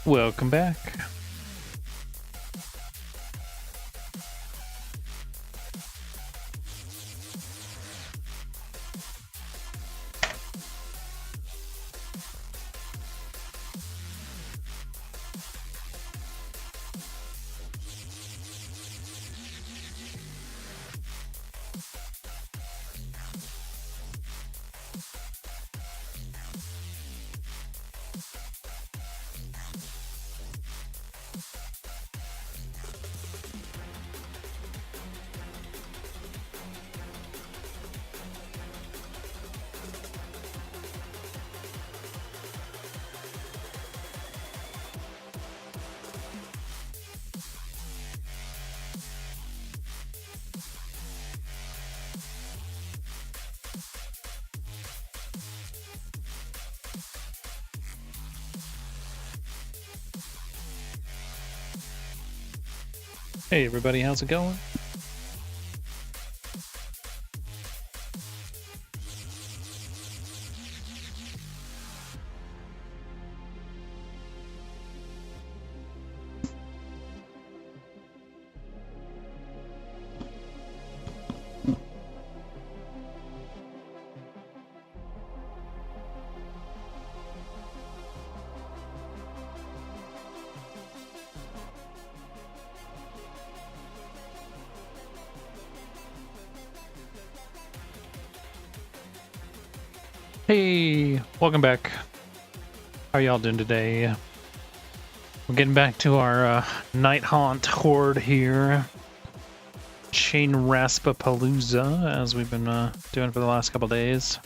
Welcome back. Hey everybody, how's it going? Hey, welcome back. How y'all doing today? We're getting back to our Nighthaunt horde here. Chainrasp Palooza, as we've been doing for the last couple days.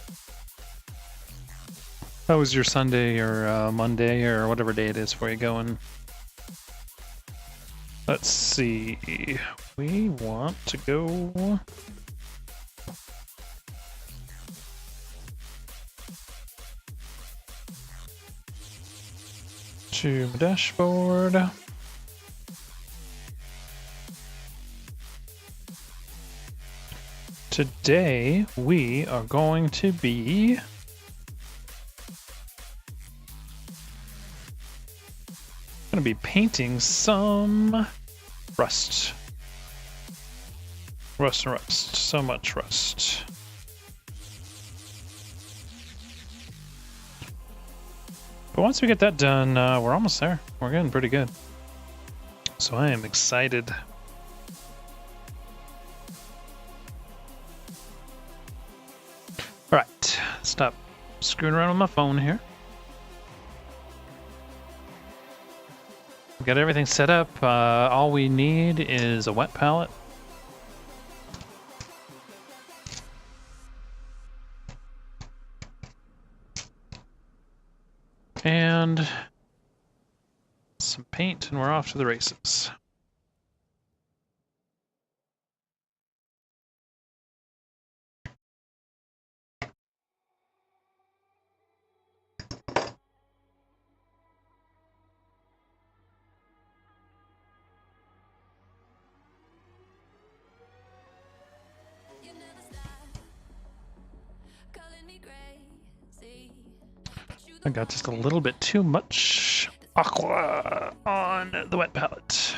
How was your Sunday or Monday or whatever day it is for you going? Let's see. We want to go... to my dashboard. Today we are going to be painting some rust. Rust and rust. So much rust. But once we get that done, we're almost there. We're getting pretty good. So I am excited. Alright, stop screwing around with my phone here. We got everything set up. All we need is a wet palette. And some paint, and we're off to the races. I got just a little bit too much aqua on the wet palette.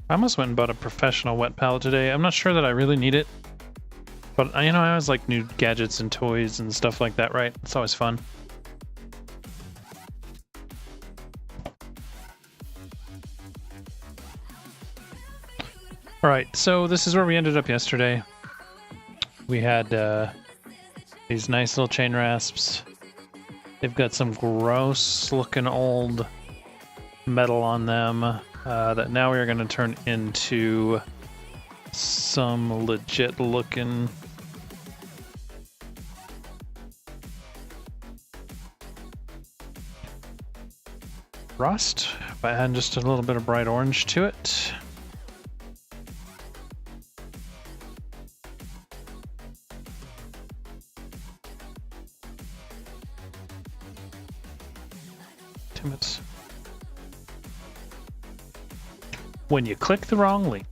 I almost went and bought a professional wet palette today. I'm not sure that I really need it, but I always like new gadgets and toys and stuff like that, right? It's always fun. Alright, so this is where we ended up yesterday. We had these nice little Chainrasps. They've got some gross looking old metal on them that now we are going to turn into some legit looking rust by adding just a little bit of bright orange to it. when you click the wrong link.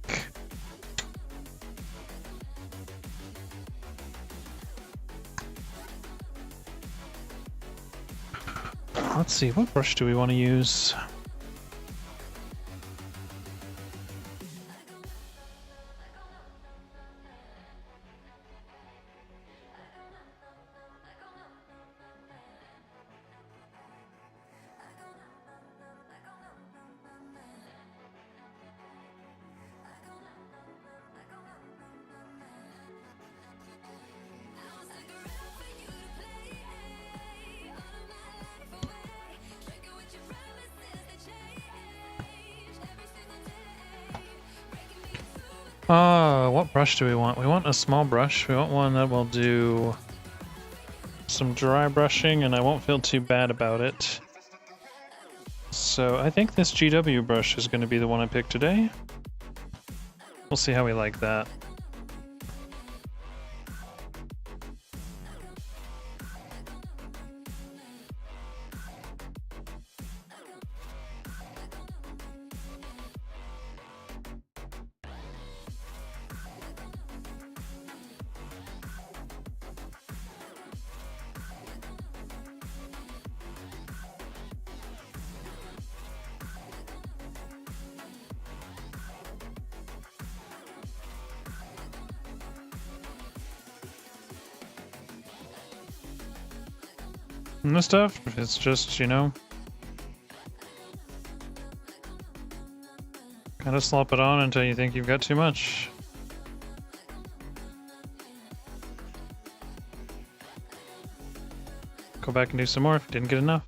Let's see, what brush do we want to use? What brush do we want? We want a small brush. We want one that will do some dry brushing and I won't feel too bad about it. So I think this GW brush is going to be the one I pick today. We'll see how we like that. And this stuff, it's just, you know, kind of slop it on until you think you've got too much. Go back and do some more if you didn't get enough.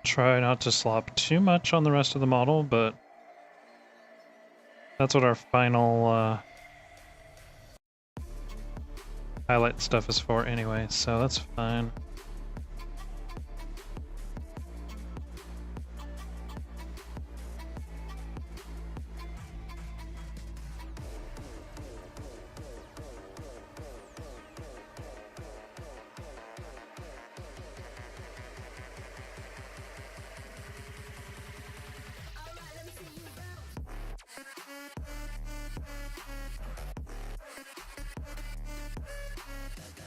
Try not to slop too much on the rest of the model, but that's what our final highlight stuff is for anyway, so that's fine.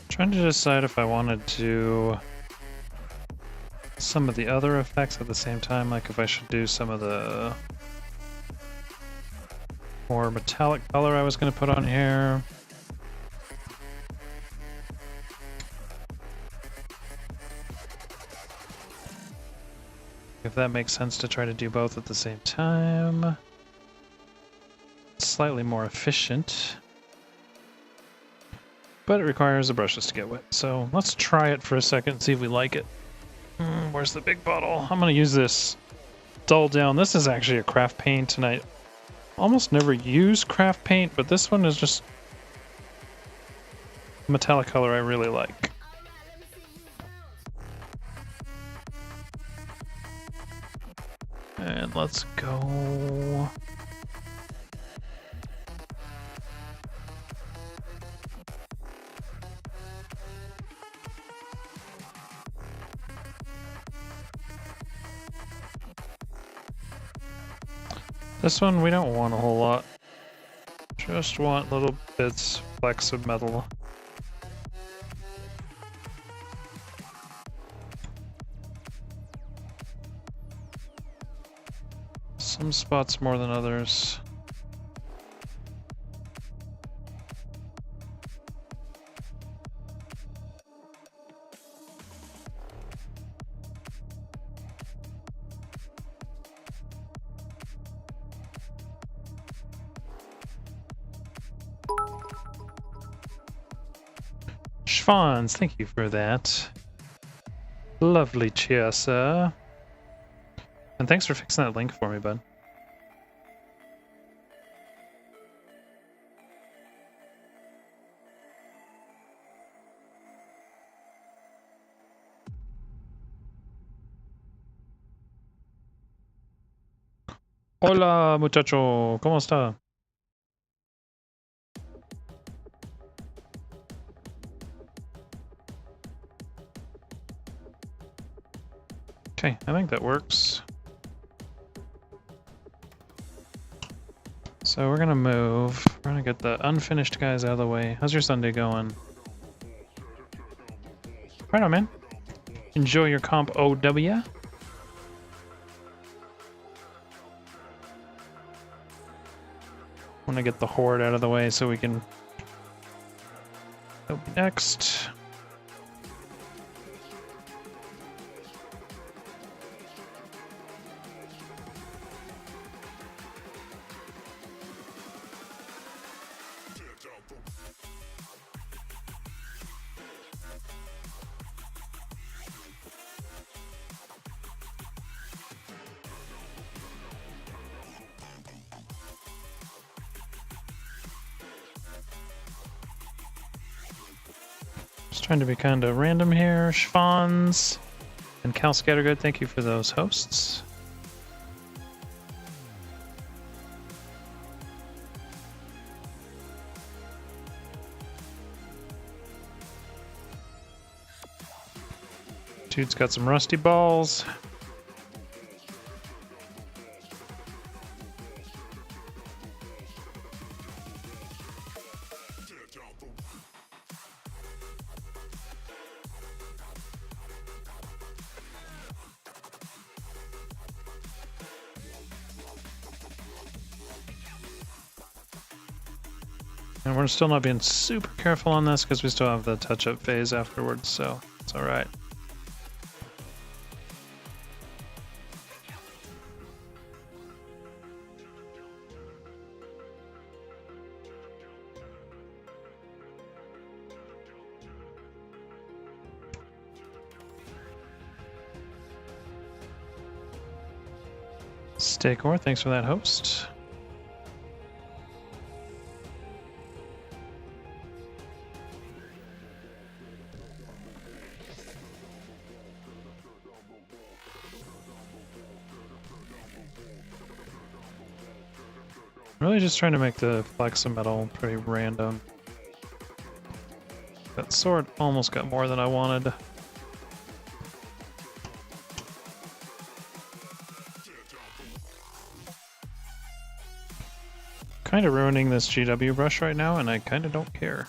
Trying to decide if I want to do some of the other effects at the same time, like if I should do some of the more metallic color I was going to put on here. If that makes sense to try to do both at the same time. Slightly more efficient. But it requires the brushes to get wet. So let's try it for a second and see if we like it. Where's the big bottle? I'm going to use this dull down. This is actually a craft paint, and I almost never use craft paint, but this one is just a metallic color I really like. And let's go. This one we don't want a whole lot. Just want little bits, flecks of metal. Some spots more than others. Schwans, thank you for that. Lovely cheer, sir. And thanks for fixing that link for me, bud. Hola, muchacho. ¿Cómo está? Okay, I think that works. So we're gonna move. We're gonna get the unfinished guys out of the way. How's your Sunday going? Right on, man. Enjoy your comp OW. Want to get the horde out of the way so we can go next. Just trying to be kind of random here. Schwans and Cal Scattergood, thank you for those hosts. Dude's got some rusty balls. And we're still not being super careful on this because we still have the touch-up phase afterwards, so it's alright. Steakor, thanks for that host. Really just trying to make the flex of metal pretty random. That sword almost got more than I wanted. Kind of ruining this GW brush right now, and I kind of don't care.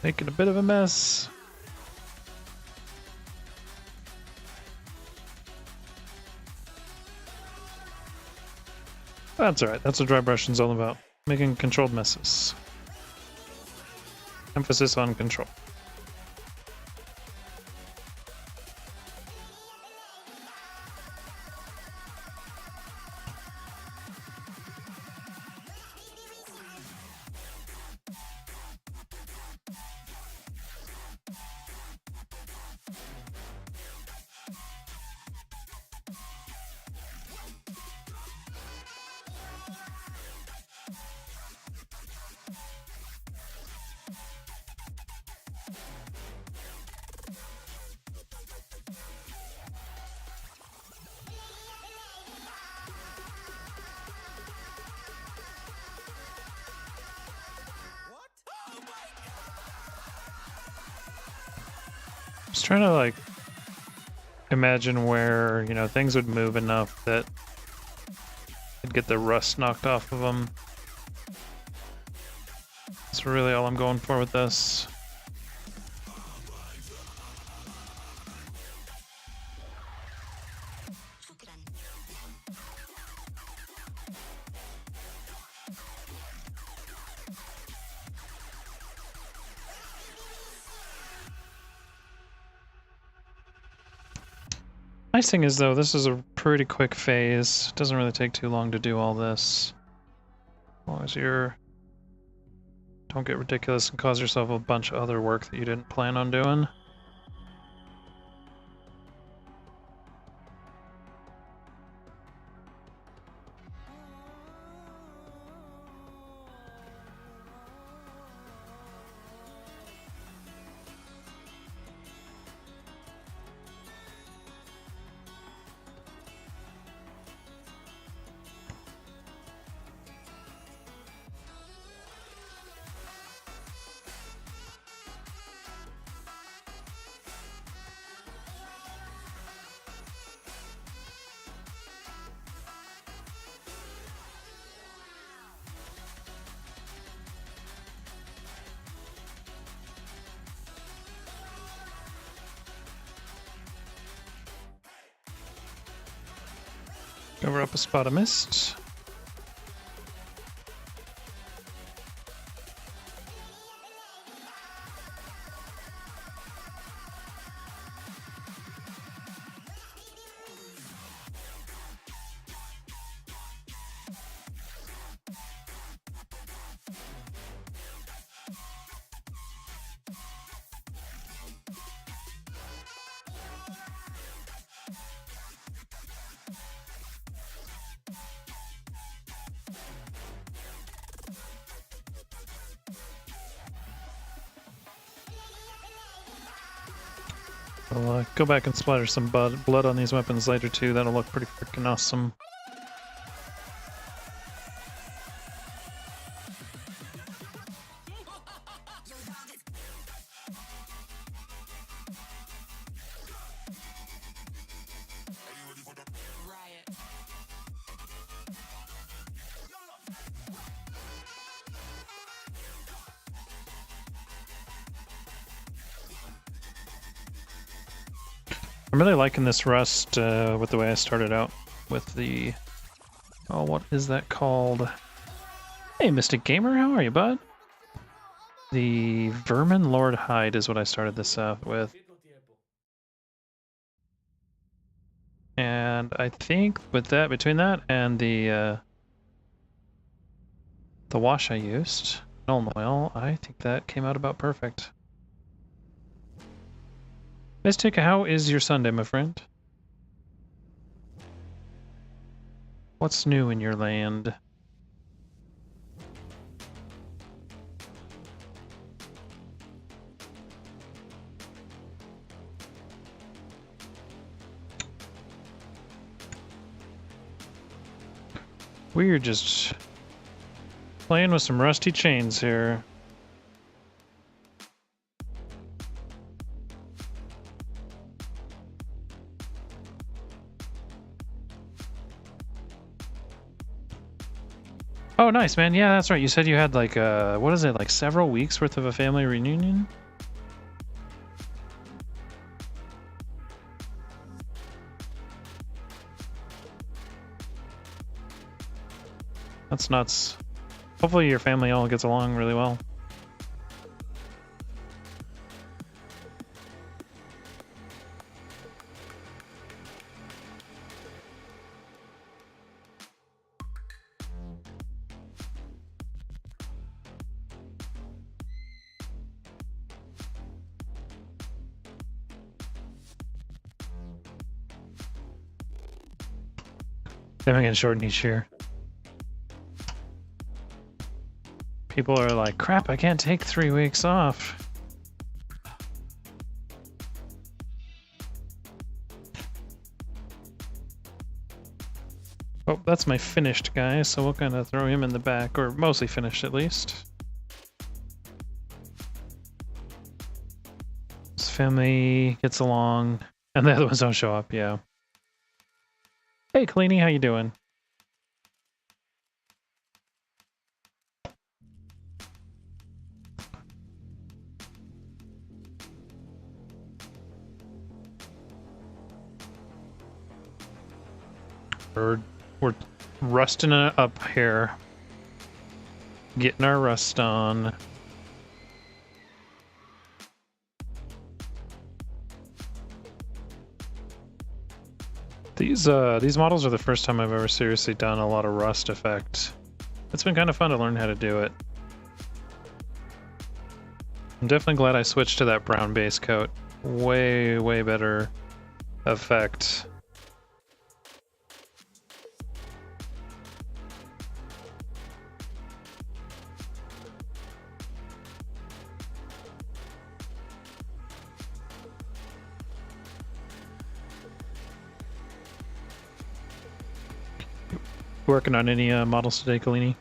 Making a bit of a mess. That's alright, that's what dry brushing's all about. Making controlled messes. Emphasis on control. Just trying to like imagine where, you know, things would move enough that could get the rust knocked off of them. That's really all I'm going for with this. Nice thing is, though, this is a pretty quick phase. It doesn't really take too long to do all this. As long as you're... don't get ridiculous and cause yourself a bunch of other work that you didn't plan on doing. Cover up a spot of mist. I'll go back and splatter some blood on these weapons later too. That'll look pretty freaking awesome. I'm really liking this rust with the way I started out with the... oh, what is that called? Hey, Mystic Gamer, how are you, bud? The Vermin Lord Hide is what I started this out with. And I think with that, between that and the wash I used, Null Oil, I think that came out about perfect. Mystic, how is your Sunday, my friend? What's new in your land? We're just playing with some rusty chains here. Oh, nice, man. Yeah, that's right. You said you had like, what is it, like several weeks worth of a family reunion? That's nuts. Hopefully your family all gets along really well. Then we short niche here. People are like, crap, I can't take 3 weeks off. Oh, that's my finished guy, so we'll kind of throw him in the back, or mostly finished at least. His family gets along, and the other ones don't show up, yeah. Hey, Cleanie, how you doing? We're rusting it up here. Getting our rust on. These models are the first time I've ever seriously done a lot of rust effect. It's been kind of fun to learn how to do it. I'm definitely glad I switched to that brown base coat. Way, way better effect. Working on any models today, Kalini?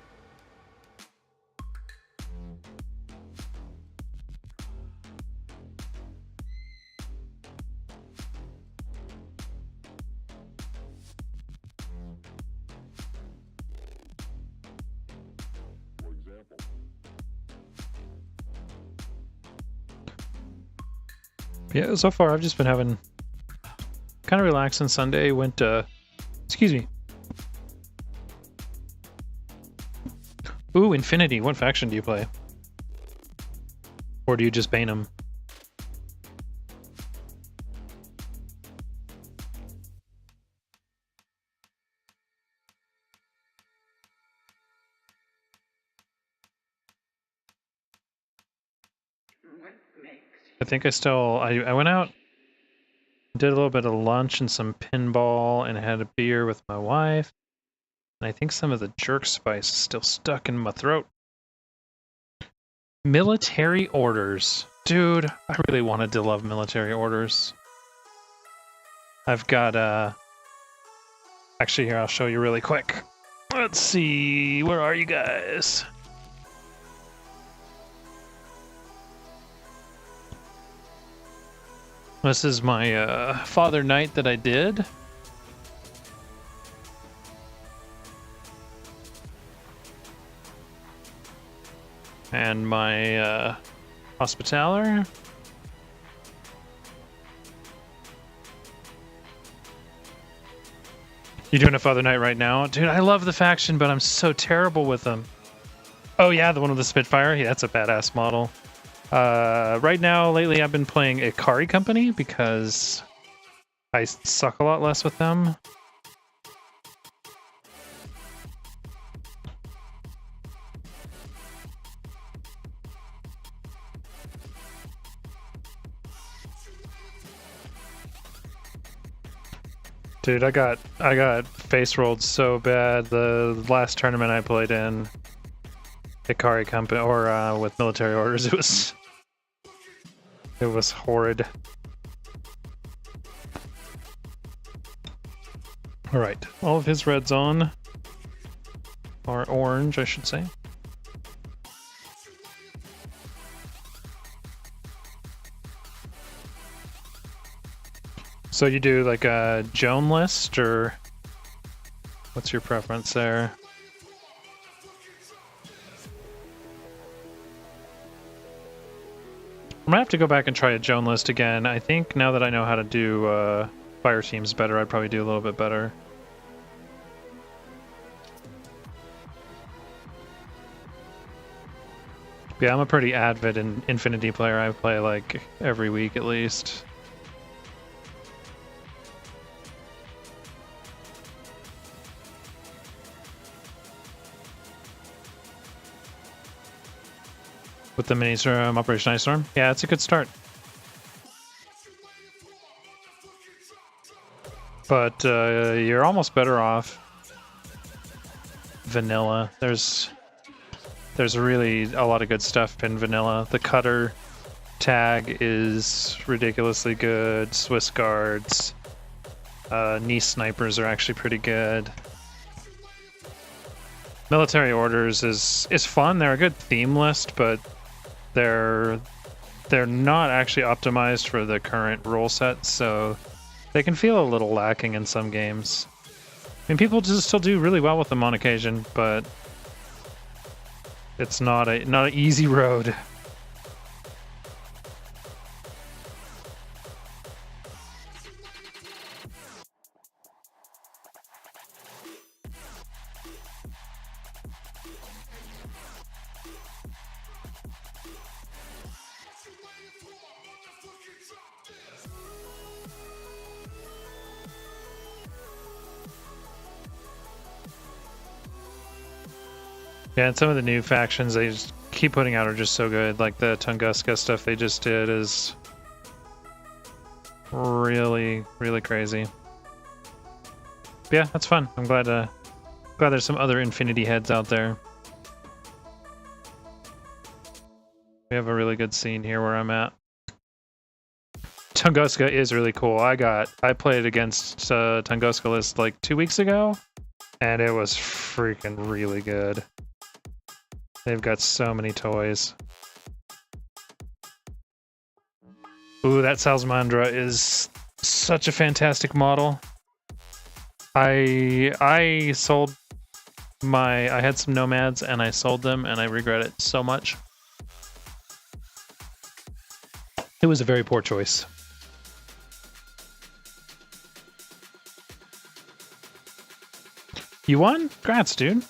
Yeah, so far I've just been having kind of relaxing Sunday. Went excuse me. Ooh, Infinity. What faction do you play? Or do you just bane them? I think I went out, did a little bit of lunch and some pinball, and had a beer with my wife. And I think some of the jerk spice is still stuck in my throat. Military orders. Dude, I really wanted to love military orders. I've got, actually, here, I'll show you really quick. Let's see, where are you guys? This is my Father Knight that I did. And my Hospitaller. You doing a Father Knight right now? Dude, I love the faction, but I'm so terrible with them. Oh yeah, the one with the Spitfire? Yeah, that's a badass model. Right now, lately, I've been playing Ikari Company because I suck a lot less with them. Dude, I got face rolled so bad the last tournament I played in Ikari Company or with military orders. It was horrid. All right, all of his reds on, or orange, I should say. So you do like a Joan list, or what's your preference there? I'm gonna have to go back and try a Joan list again. I think now that I know how to do fire teams better, I'd probably do a little bit better. Yeah, I'm a pretty avid Infinity player. I play like every week at least. With the mini storm, Operation Ice Storm? Yeah, it's a good start. But you're almost better off vanilla. There's really a lot of good stuff in vanilla. The cutter tag is ridiculously good. Swiss guards. Knee snipers are actually pretty good. Military orders is fun. They're a good theme list, but they're not actually optimized for the current rule set, so they can feel a little lacking in some games. I mean, people just still do really well with them on occasion, but it's not an easy road. Yeah, and some of the new factions they just keep putting out are just so good. Like the Tunguska stuff they just did is really, really crazy. But yeah, that's fun. I'm glad there's some other Infinity heads out there. We have a really good scene here where I'm at. Tunguska is really cool. I played against Tunguska list like 2 weeks ago, and it was freaking really good. They've got so many toys. Ooh, that Salzmandra is such a fantastic model. I had some nomads and I sold them and I regret it so much. It was a very poor choice. You won? Congrats, dude.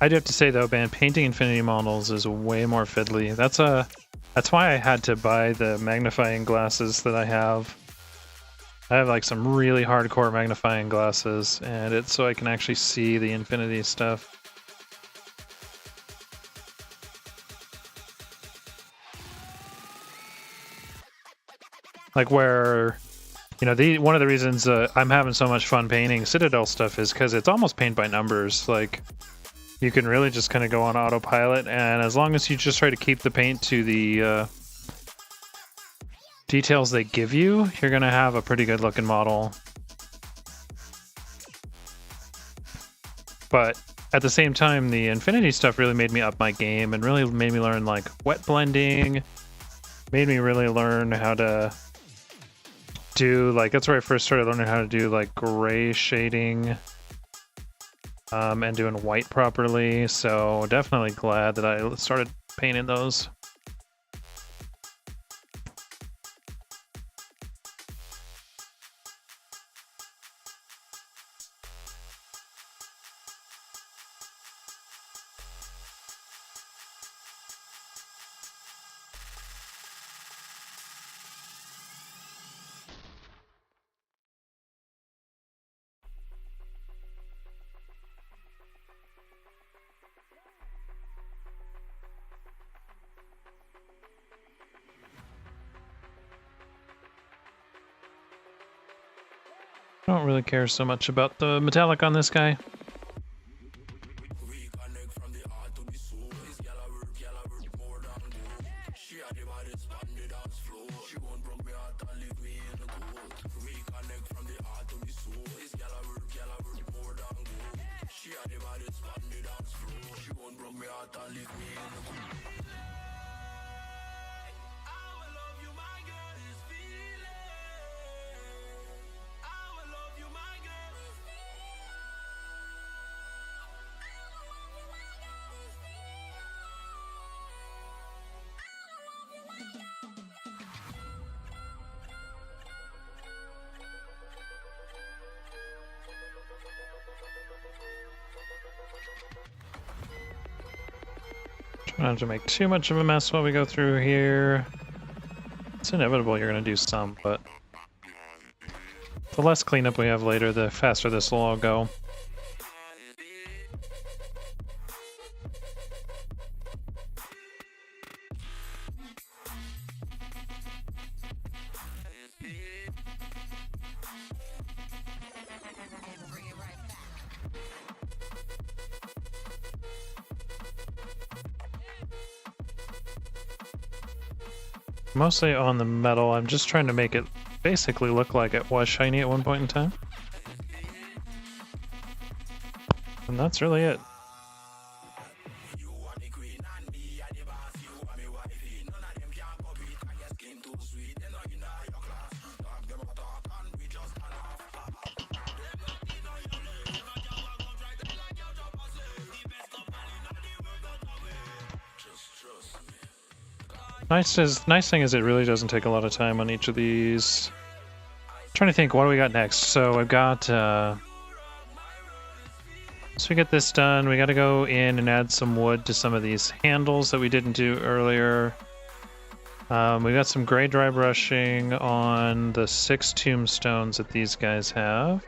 I do have to say though, man, painting Infinity models is way more fiddly. That's why I had to buy the magnifying glasses that I have. I have like some really hardcore magnifying glasses, and it's so I can actually see the Infinity stuff. Like where, you know, one of the reasons I'm having so much fun painting Citadel stuff is because it's almost paint by numbers. Like, you can really just kind of go on autopilot, and as long as you just try to keep the paint to the details they give you, you're going to have a pretty good looking model. But at the same time, the Infinity stuff really made me up my game and really made me learn like wet blending, made me really learn how to do, like, that's where I first started learning how to do like gray shading. And doing white properly, so definitely glad that I started painting those. I don't really care so much about the metallic on this guy. Try not to make too much of a mess while we go through here. It's inevitable you're going to do some, but the less cleanup we have later, the faster this will all go. Mostly on the metal. I'm just trying to make it basically look like it was shiny at one point in time. And that's really it. Nice thing is it really doesn't take a lot of time on each of these. Trying to think, what do we got next? So I've got, so we get this done, we gotta go in and add some wood to some of these handles that we didn't do earlier. We got some gray dry brushing on the 6 tombstones that these guys have.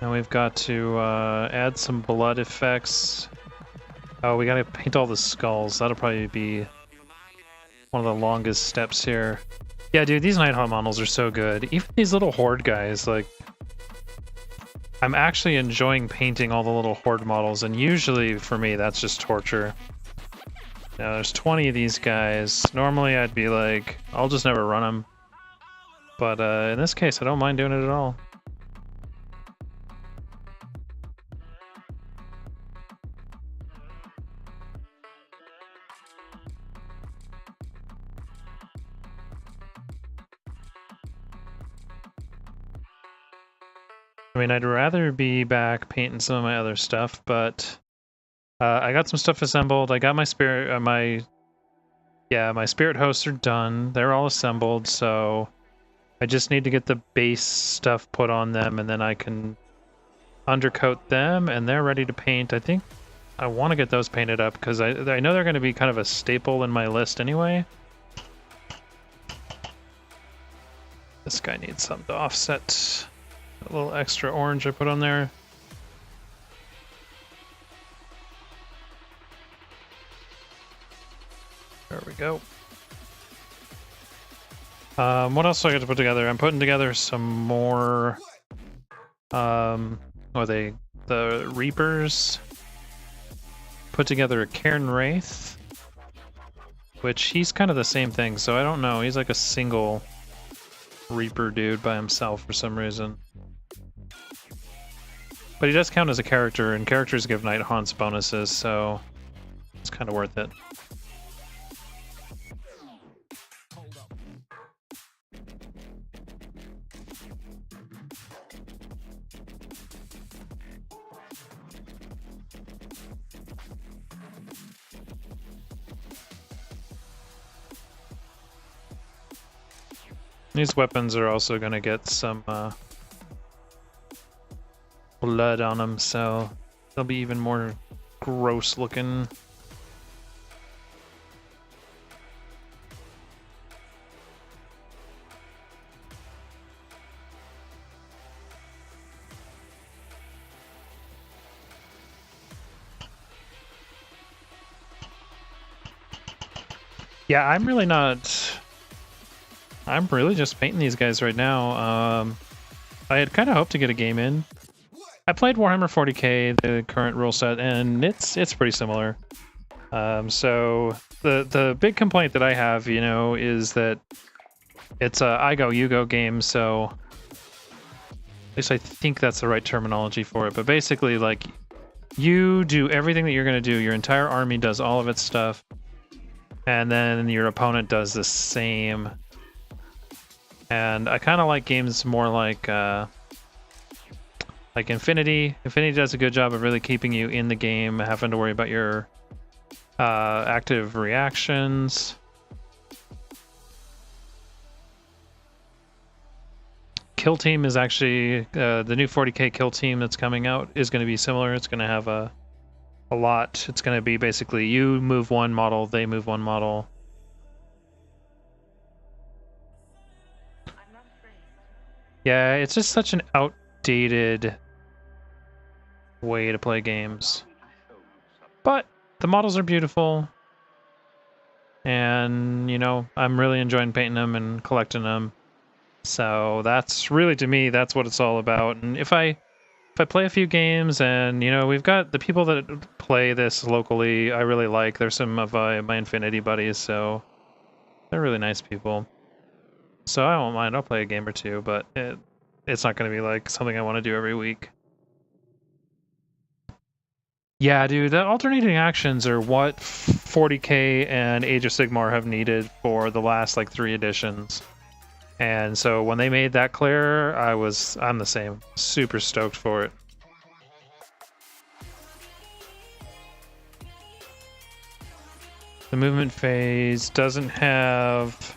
And we've got to add some blood effects. Oh, we gotta paint all the skulls. That'll probably be one of the longest steps here. Yeah, dude, these Nighthaunt models are so good. Even these little horde guys, like... I'm actually enjoying painting all the little horde models, and usually, for me, that's just torture. Now, there's 20 of these guys. Normally, I'd be like, I'll just never run them. But in this case, I don't mind doing it at all. I mean, I'd rather be back painting some of my other stuff, but I got some stuff assembled. I got my spirit, my spirit hosts are done. They're all assembled, so I just need to get the base stuff put on them, and then I can undercoat them, and they're ready to paint. I think I want to get those painted up because I know they're going to be kind of a staple in my list anyway. This guy needs something to offset a little extra orange I put on there. There we go. What else do I got to put together? I'm putting together some more... the Reapers. Put together a Cairn Wraith, which he's kind of the same thing, so I don't know. He's like a single Reaper dude by himself for some reason. But he does count as a character, and characters give Nighthaunts bonuses, so it's kind of worth it. These weapons are also going to get some blood on them, so they'll be even more gross looking. Yeah, I'm really just painting these guys right now. I had kind of hoped to get a game in. I played Warhammer 40k, the current rule set, and it's pretty similar. So the big complaint that I have, you know, is that it's a I go, you go game, so at least I think that's the right terminology for it. But basically, like, you do everything that you're going to do. Your entire army does all of its stuff, and then your opponent does the same. And I kind of like games more like Infinity. Infinity does a good job of really keeping you in the game, having to worry about your active reactions. Kill Team is actually the new 40k Kill Team that's coming out is going to be similar. It's going to have a lot. It's going to be basically you move one model, they move one model. Yeah, it's just such an outdated way to play games. But the models are beautiful. And, you know, I'm really enjoying painting them and collecting them. So that's really, to me, that's what it's all about. And if I play a few games, and, you know, we've got the people that play this locally I really like. There's some of my Infinity buddies, so they're really nice people. So I won't mind, I'll play a game or two, but it's not going to be like something I want to do every week. Yeah, dude, the alternating actions are what 40k and Age of Sigmar have needed for the last, like, 3 editions. And so when they made that clear, I'm the same. Super stoked for it. The movement phase doesn't have...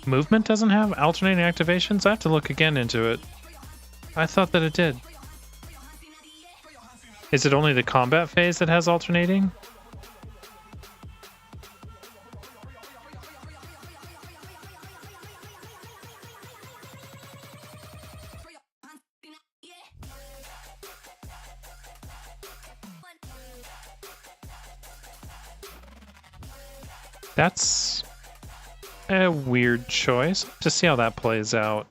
Movement doesn't have alternating activations? I have to look again into it. I thought that it did. Is it only the combat phase that has alternating? That's a weird choice. To see how that plays out.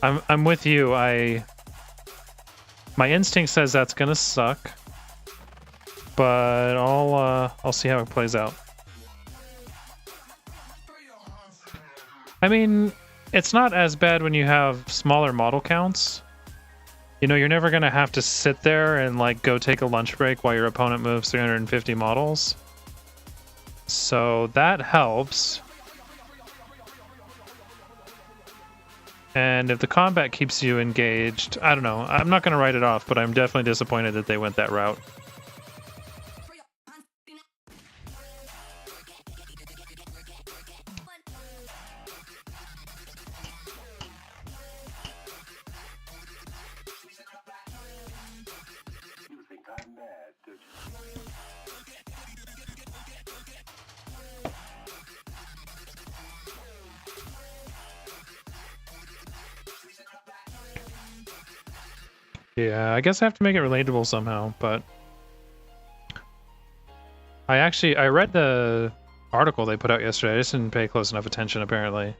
I'm with you. My instinct says that's gonna suck, but I'll see how it plays out. I mean, it's not as bad when you have smaller model counts. You know, you're never gonna have to sit there and like go take a lunch break while your opponent moves 350 models. So that helps. And if the combat keeps you engaged, I don't know. I'm not going to write it off, but I'm definitely disappointed that they went that route. Yeah, I guess I have to make it relatable somehow, but I read the article they put out yesterday. I just didn't pay close enough attention, apparently.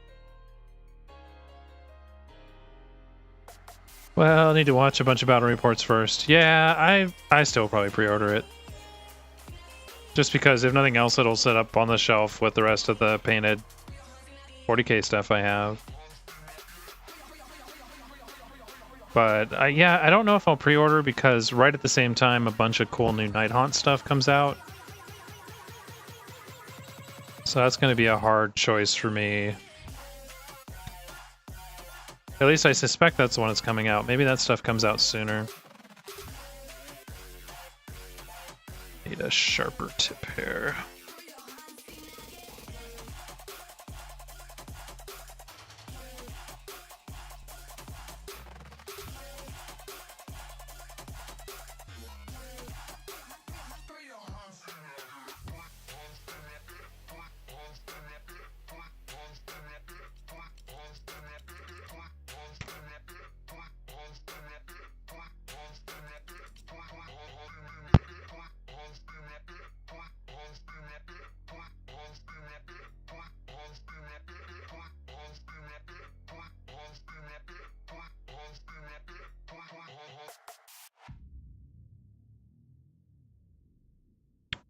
Well, I need to watch a bunch of battle reports first. Yeah, I still probably pre-order it. Just because if nothing else, it'll sit up on the shelf with the rest of the painted 40k stuff I have. But yeah, I don't know if I'll pre-order because right at the same time a bunch of cool new Nighthaunt stuff comes out. So that's going to be a hard choice for me. At least I suspect that's the one that's coming out. Maybe that stuff comes out sooner. Need a sharper tip here.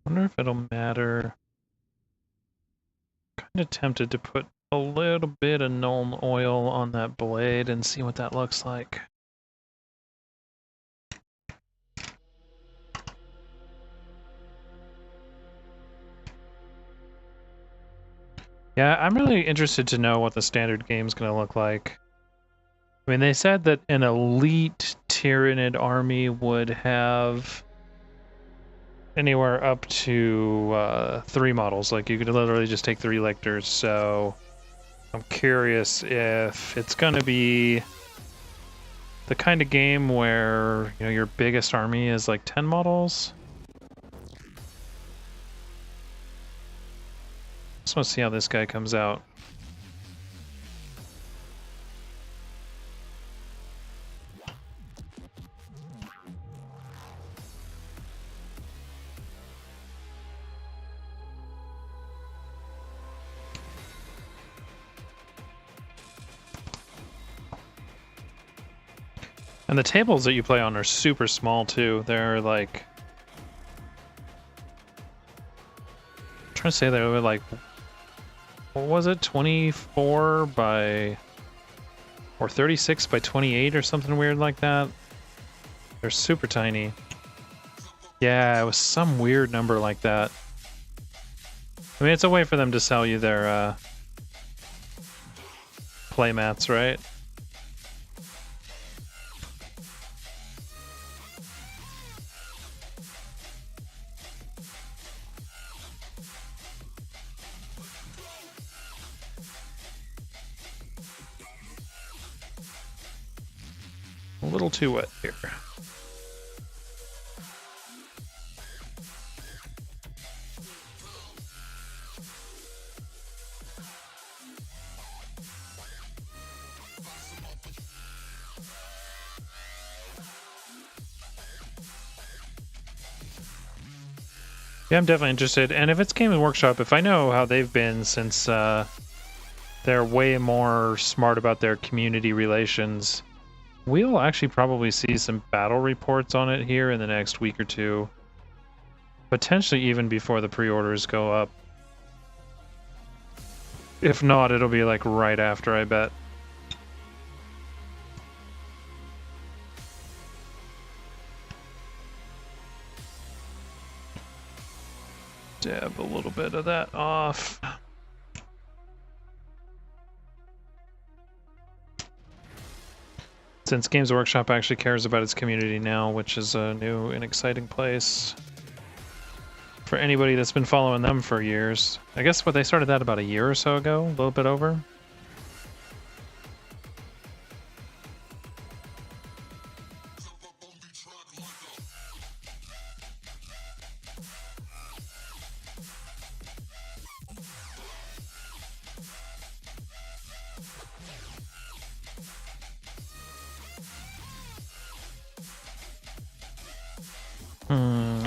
Wonder if it'll matter. Kind of tempted to put a little bit of Nuln oil on that blade and see what that looks like. Yeah, I'm really interested to know what the standard game's going to look like. I mean, they said that an elite Tyranid army would have anywhere up to 3 models. Like, you could literally just take 3 lictors, so I'm curious if it's going to be the kind of game where, you know, your biggest army is like 10 models. Just want to see how this guy comes out. And the tables that you play on are super small too. They're like, I'm trying to say they were like, what was it, 24 by, or 36 by 28 or something weird like that. They're super tiny. Yeah, it was some weird number like that. I mean, it's a way for them to sell you their playmats, right? A little too wet here. Yeah, I'm definitely interested. And if it's Games Workshop, if I know how they've been since they're way more smart about their community relations, we'll actually probably see some battle reports on it here in the next week or two. Potentially even before the pre-orders go up. If not, it'll be like right after, I bet. Dab a little bit of that off. Since Games Workshop actually cares about its community now, which is a new and exciting place. For anybody that's been following them for years. I guess they started that about a year or so ago, a little bit over.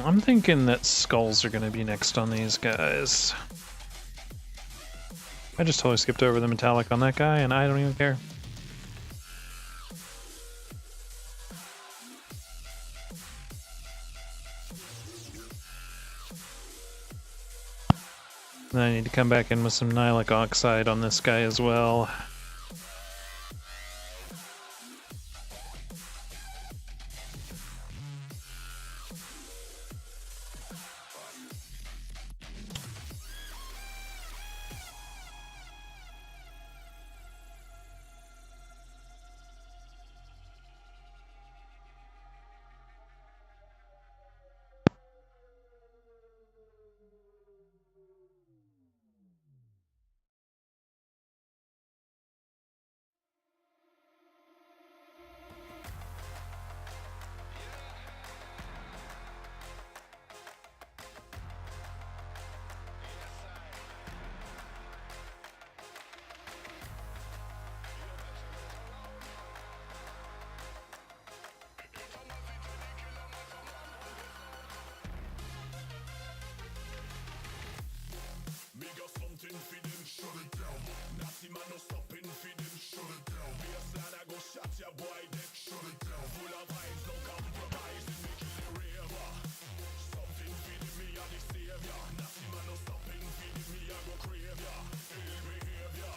I'm thinking that skulls are going to be next on these guys. I just totally skipped over the metallic on that guy, and I don't even care. Then I need to come back in with some Nihilic Oxide on this guy as well.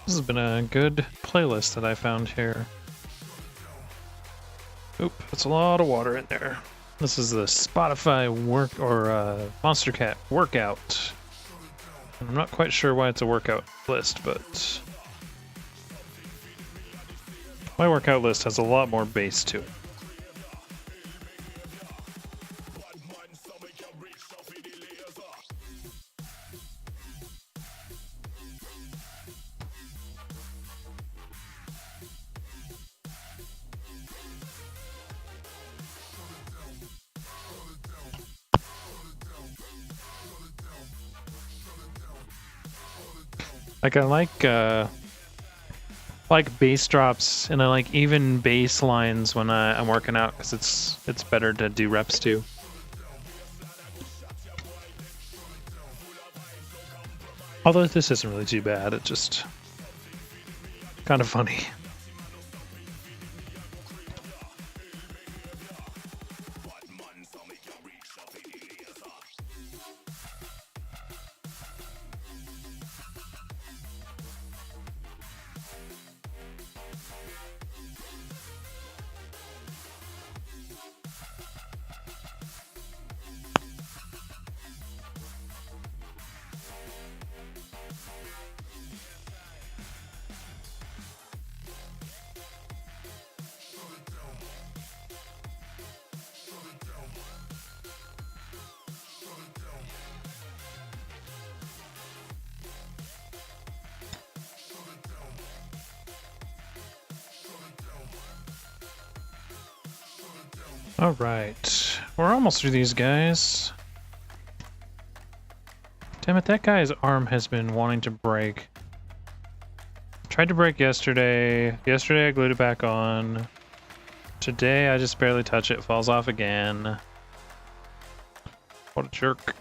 This has been a good playlist that I found here. Oop, that's a lot of water in there. This is the Spotify Monster Cat workout. And I'm not quite sure why it's a workout list, but my workout list has a lot more bass to it. Like I like bass drops, and I like even bass lines when I'm working out, because it's better to do reps too. Although this isn't really too bad, it's just kind of funny. Alright, we're almost through these guys. Damn it, that guy's arm has been wanting to break. Tried to break yesterday. Yesterday I glued it back on. Today I just barely touch it, falls off again. What a jerk.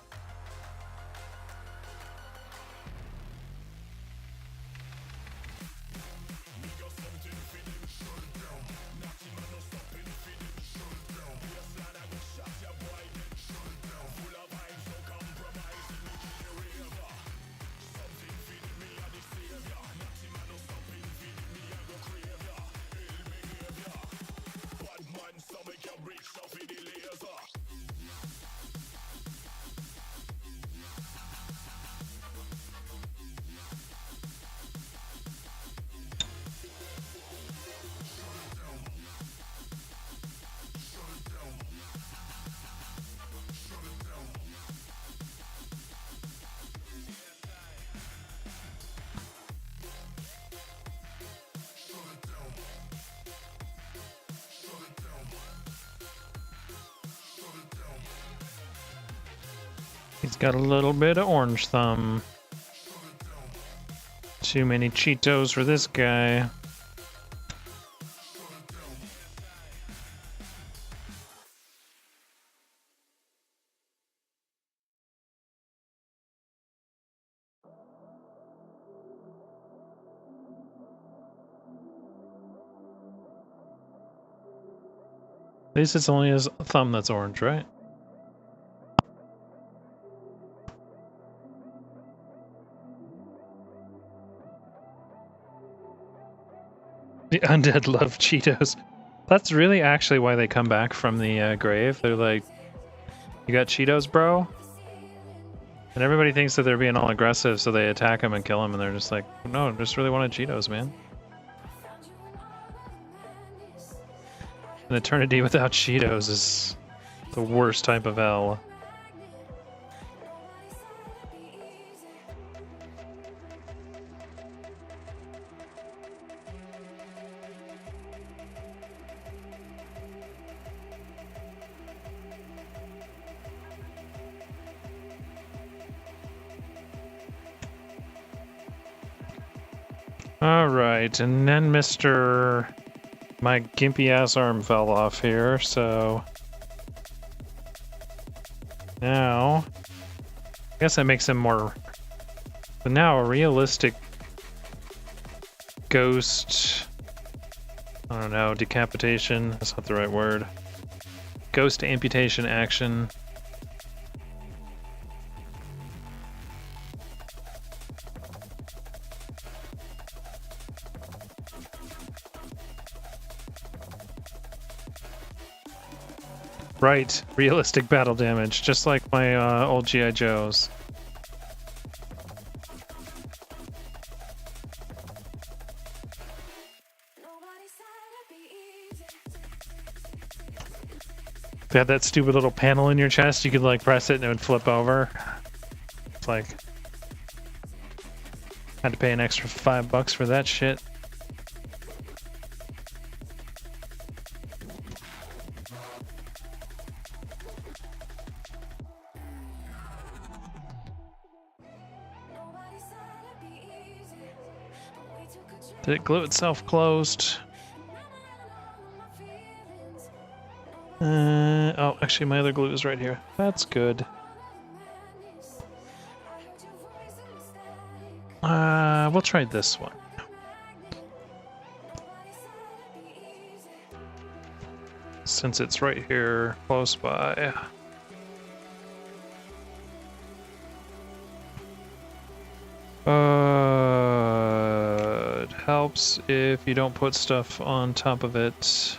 He's got a little bit of orange thumb. Too many Cheetos for this guy. At least it's only his thumb that's orange, right? The undead love Cheetos. That's really actually why they come back from the grave. They're like, you got Cheetos, bro? And everybody thinks that they're being all aggressive, so they attack him and kill him, and they're just like, no, I just really wanted Cheetos, man. An eternity without Cheetos is the worst type of hell. Alright, and then my gimpy ass arm fell off here, so now I guess that makes him more, but now a realistic ghost, I don't know, decapitation, that's not the right word, ghost amputation action. Right, realistic battle damage, just like my old G.I. Joes. If you had that stupid little panel in your chest, you could like press it and it would flip over. It's like, had to pay an extra $5 for that shit. Did it glue itself closed? Oh, actually my other glue is right here. That's good. We'll try this one. Since it's right here, close by. It helps if you don't put stuff on top of it.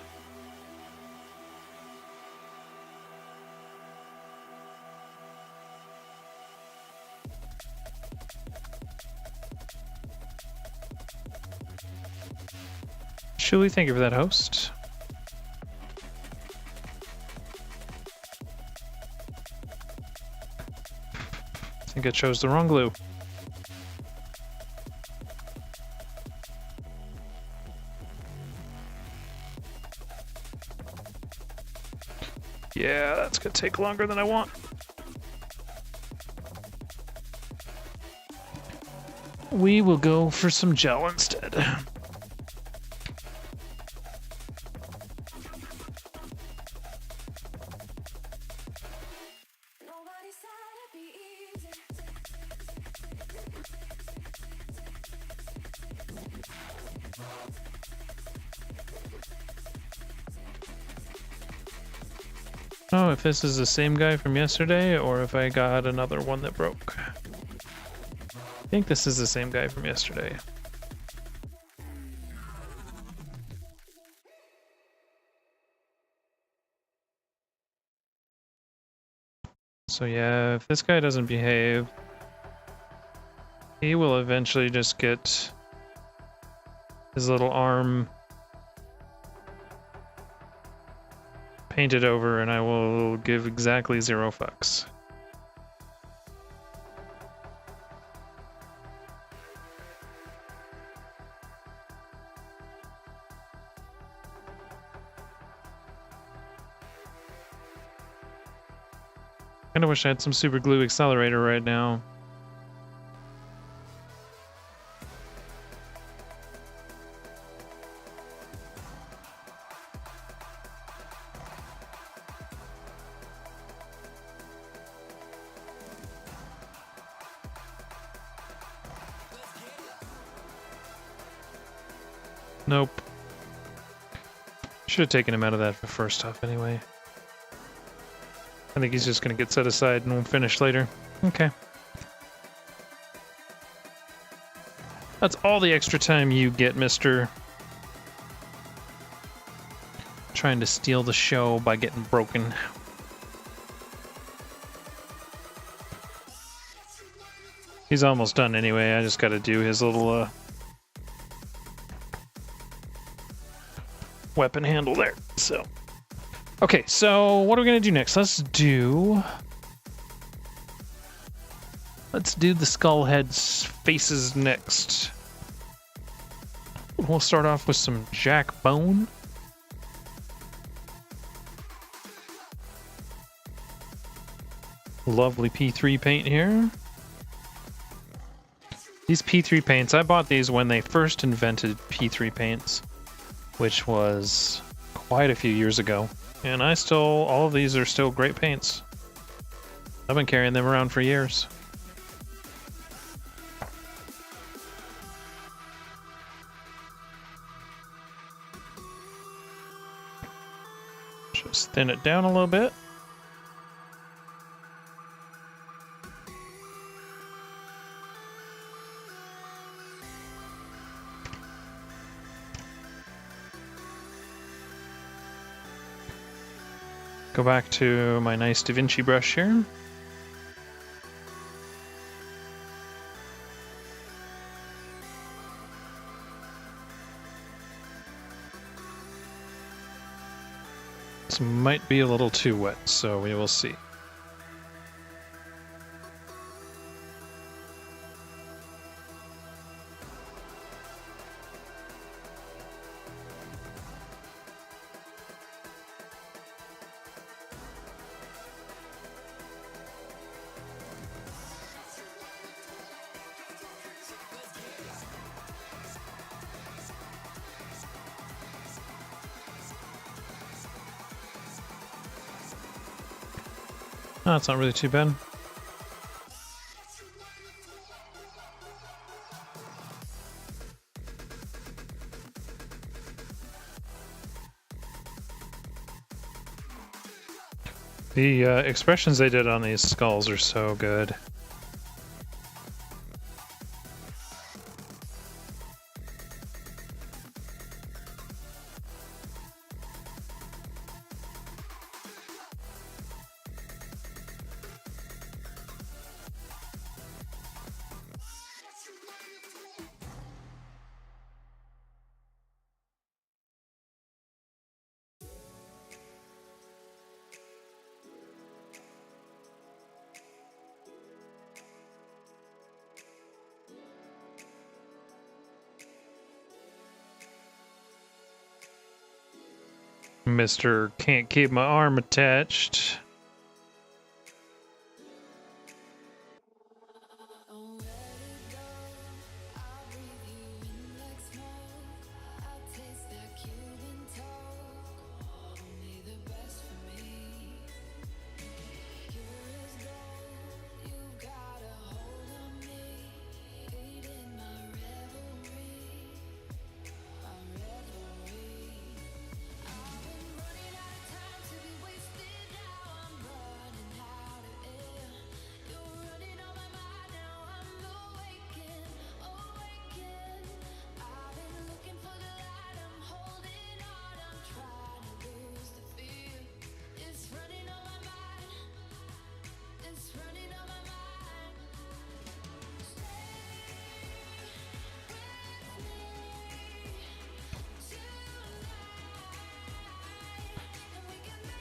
Shuli, thank you for that host. I think I chose the wrong glue. Yeah, that's gonna take longer than I want. We will go for some gel instead. Oh, if this is the same guy from yesterday, or if I got another one that broke. I think this is the same guy from yesterday. So yeah, if this guy doesn't behave, he will eventually just get his little arm painted over, and I will give exactly 0 fucks. Kinda wish I had some super glue accelerator right now. Nope. Should have taken him out of that for first off anyway. I think he's just gonna get set aside and we'll finish later. Okay. That's all the extra time you get, mister. Trying to steal the show by getting broken. He's almost done anyway, I just gotta do his little, weapon handle there, so. Okay, so what are we gonna do next? Let's do the skull heads faces next. We'll start off with some jack bone. Lovely P3 paint here. These P3 paints, I bought these when they first invented P3 paints, which was quite a few years ago. And all of these are still great paints. I've been carrying them around for years. Just thin it down a little bit. Go back to my nice Da Vinci brush here. This might be a little too wet, so we will see. Oh, it's not really too bad. The expressions they did on these skulls are so good. Mr. Can't keep my arm attached.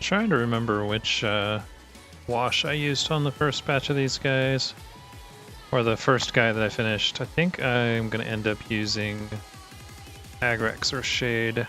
Trying to remember which wash I used on the first batch of these guys, or the first guy that I finished. I think I'm gonna end up using Agrex or Shade.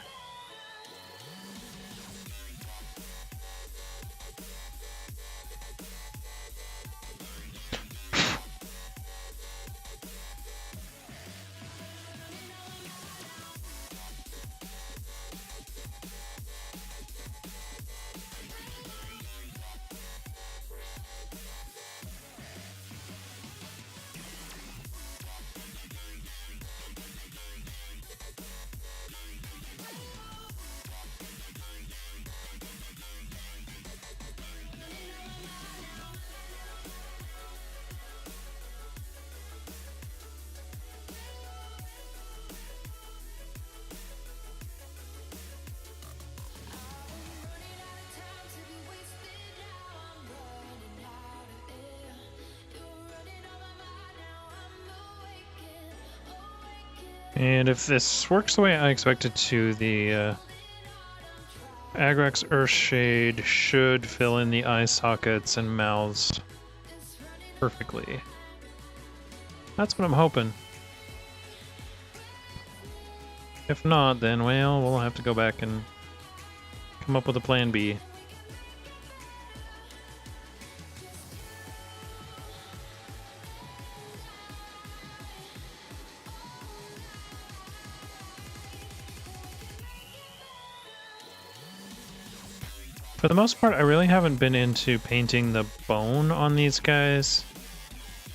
And if this works the way I expected to, the Agrex Earthshade should fill in the eye sockets and mouths perfectly. That's what I'm hoping. If not, then, well, we'll have to go back and come up with a plan B. For the most part, I really haven't been into painting the bone on these guys,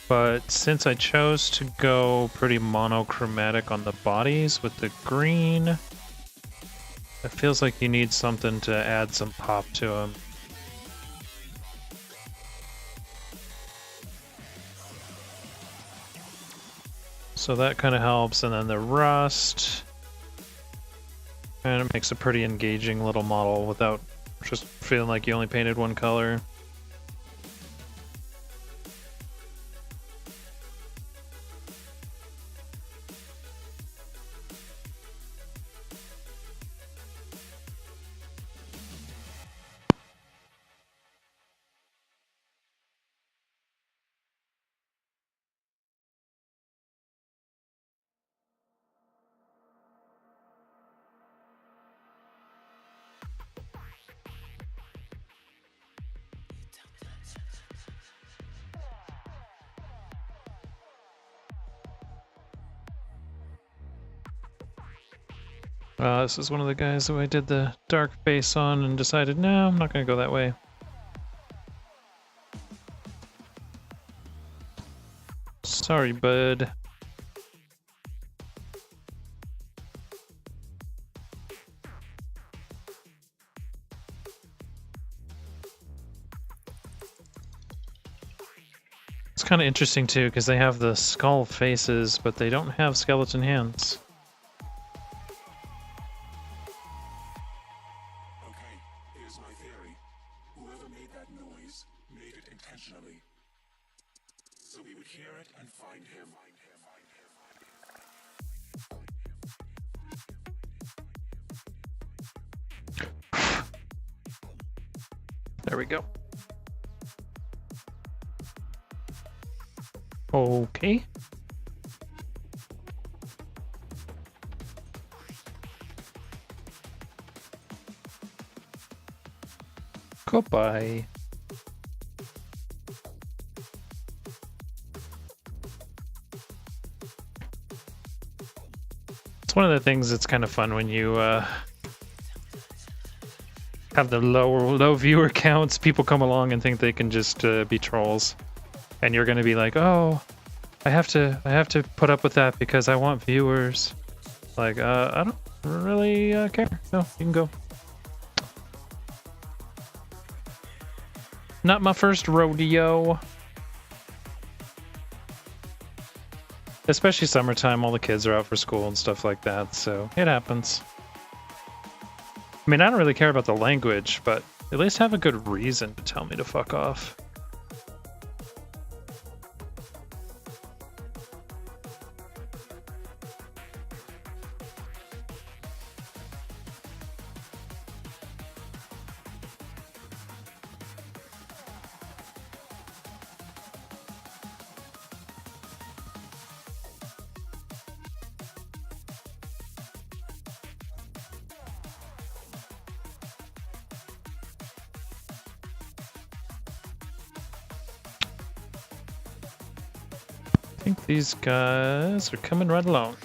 but since I chose to go pretty monochromatic on the bodies with the green, it feels like you need something to add some pop to them. So that kind of helps, and then the rust, and it makes a pretty engaging little model without just feeling like you only painted one color. This is one of the guys who I did the dark base on and decided, no, I'm not going to go that way. Sorry, bud. It's kind of interesting too, because they have the skull faces, but they don't have skeleton hands. There we go. Okay. Goodbye. It's one of the things that's kind of fun when you have the low viewer counts. People come along and think they can just be trolls, and you're going to be like, "Oh, I have to put up with that because I want viewers." Like, I don't really care. No, you can go. Not my first rodeo. Especially summertime, all the kids are out for school and stuff like that, so it happens. I mean, I don't really care about the language, but at least have a good reason to tell me to fuck off. I think these guys are coming right along.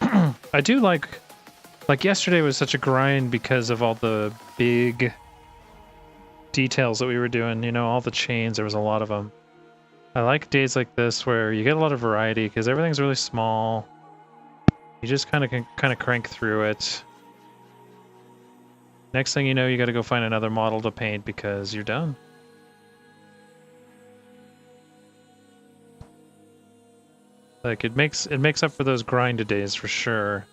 I do like yesterday was such a grind because of all the big details that we were doing, you know, all the chains, there was a lot of them. I like days like this where you get a lot of variety because everything's really small. You just kind of crank through it. Next thing you know, you got to go find another model to paint because you're done. Like it makes up for those grind days for sure.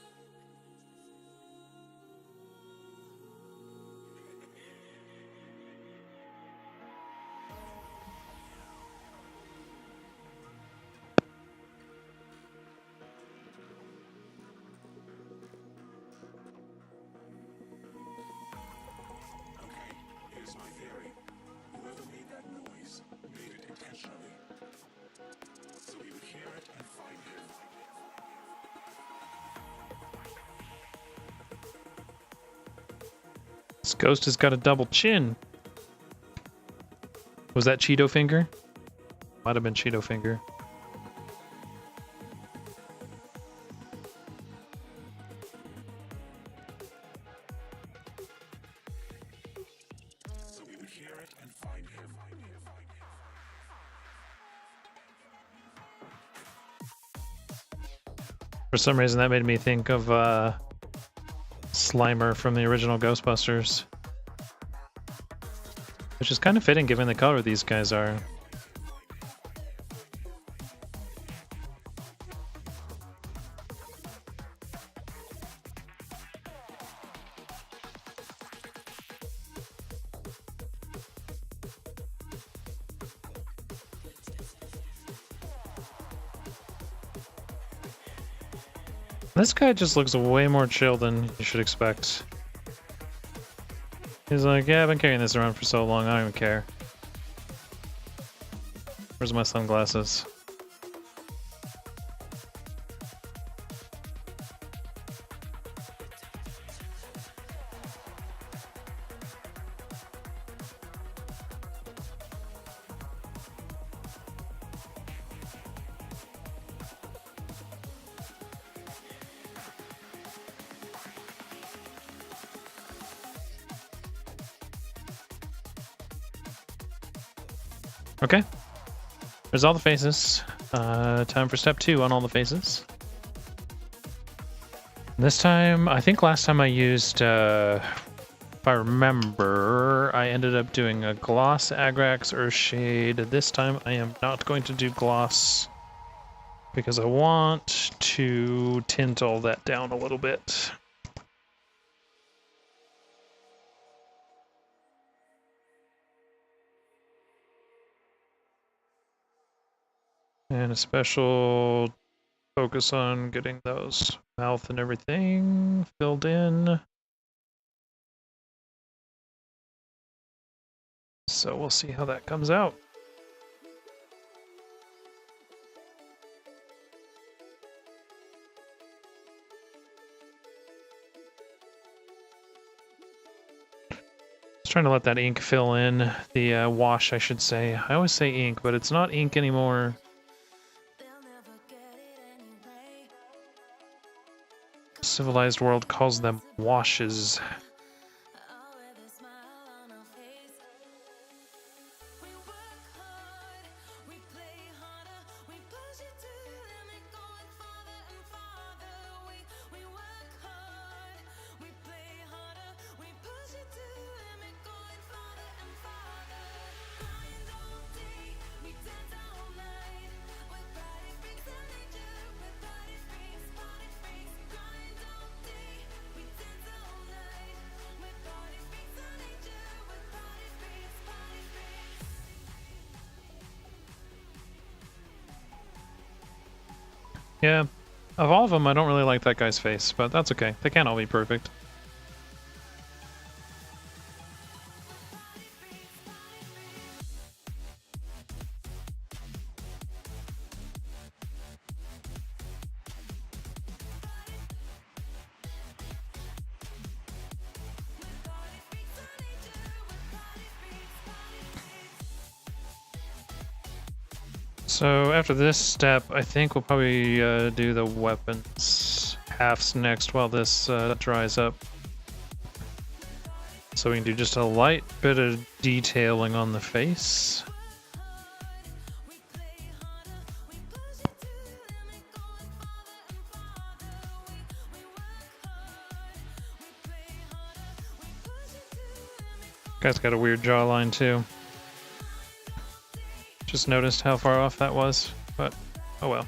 This ghost has got a double chin. Was that Cheeto Finger? Might have been Cheeto Finger. So we would hear it and find him. For some reason that made me think of Slimer from the original Ghostbusters. Which is kind of fitting given the color these guys are. This guy just looks way more chill than you should expect. He's like, yeah, I've been carrying this around for so long, I don't even care. Where's my sunglasses? Okay, there's all the faces. Time for step 2 on all the faces. This time, I think last time I used, if I remember, I ended up doing a gloss Agrax Earthshade. This time I am not going to do gloss because I want to tint all that down a little bit. And a special focus on getting those mouth and everything filled in. So we'll see how that comes out. Trying to let that ink fill in, the wash I should say. I always say ink, but it's not ink anymore. Civilized world calls them washes. Yeah, of all of them, I don't really like that guy's face, but that's okay. They can't all be perfect. So after this step, I think we'll probably do the weapons halves next while this dries up. So we can do just a light bit of detailing on the face. Guy's got a weird jawline too. Just noticed how far off that was, but oh well.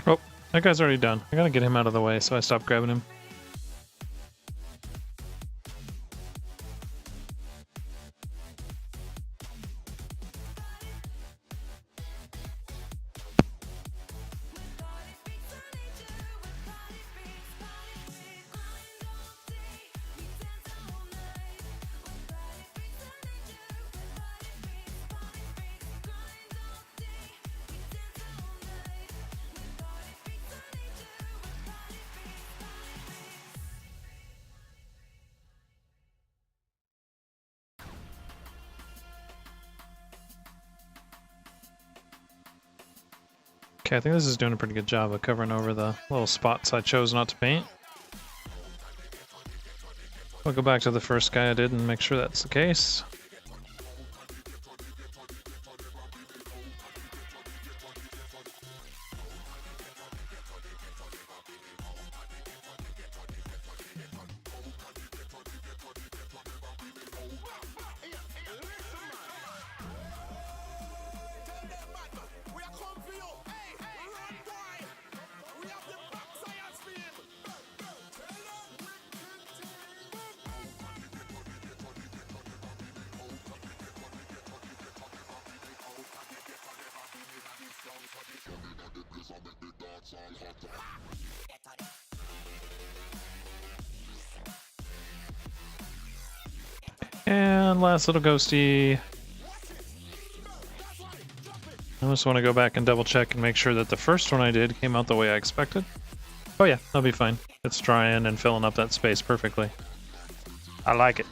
Oh, that guy's already done. I gotta get him out of the way, so I stopped grabbing him. Okay, I think this is doing a pretty good job of covering over the little spots I chose not to paint. I'll go back to the first guy I did and make sure that's the case. And last little ghosty. I just want to go back and double check and make sure that the first one I did came out the way I expected. Oh yeah, that'll be fine. It's drying and filling up that space perfectly. I like it.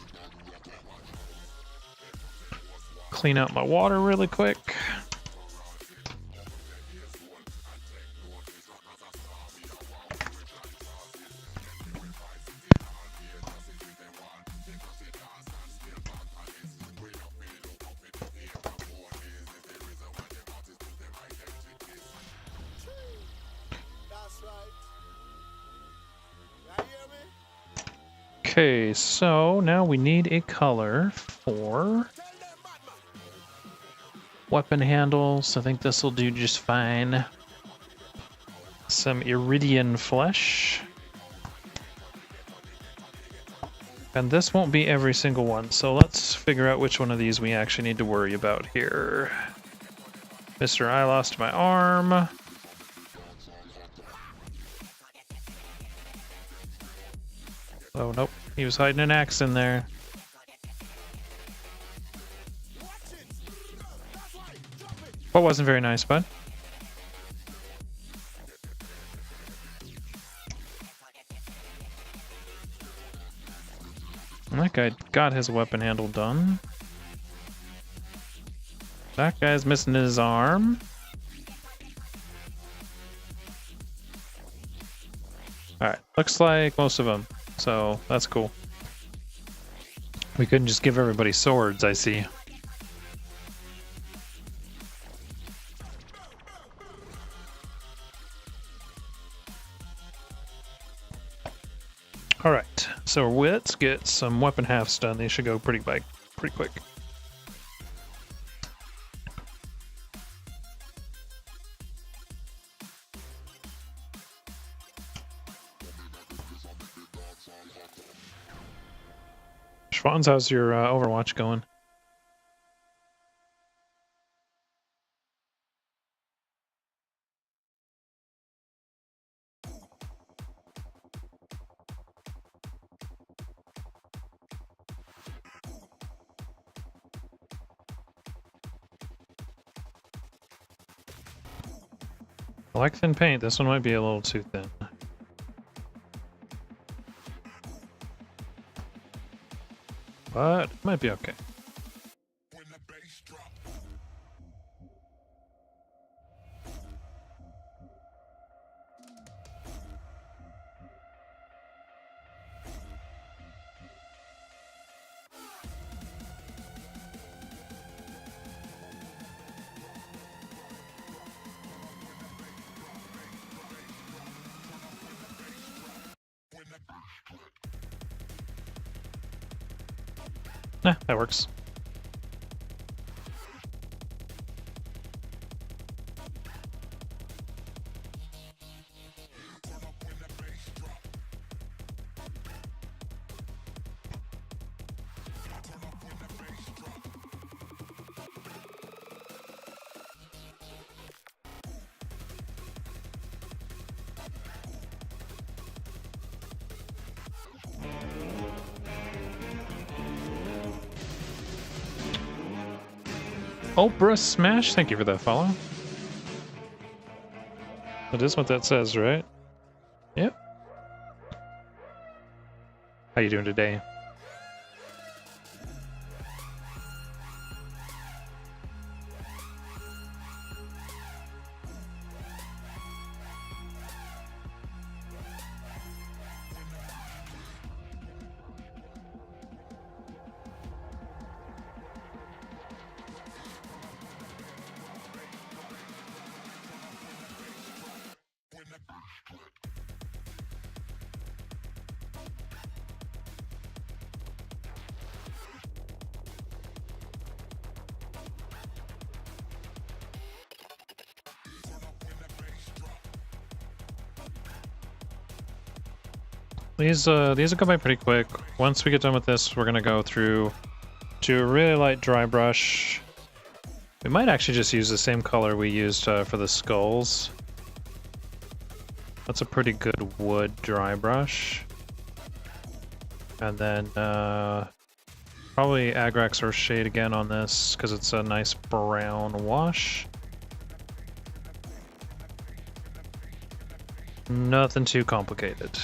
Clean out my water really quick. Okay, so now we need a color for weapon handles. I think this will do just fine. Some iridian flesh. And this won't be every single one, so let's figure out which one of these we actually need to worry about here. Mr. I lost my arm. Oh, nope. He was hiding an axe in there. That wasn't very nice, bud. That guy got his weapon handle done. That guy's missing his arm. Alright, looks like most of them, so that's cool. We couldn't just give everybody swords, I see. Alright, so let's get some weapon halves done. They should go pretty quick. Schwans, how's your Overwatch going? I like thin paint. This one might be a little too thin. But it might be okay. Nah, that works. Oprah Smash, thank you for that follow. That is what that says, right? Yep. How you doing today? These will go by pretty quick. Once we get done with this, we're gonna go through to a really light dry brush. We might actually just use the same color we used for the skulls. That's a pretty good wood dry brush. And then probably Agrax or Shade again on this because it's a nice brown wash. Nothing too complicated.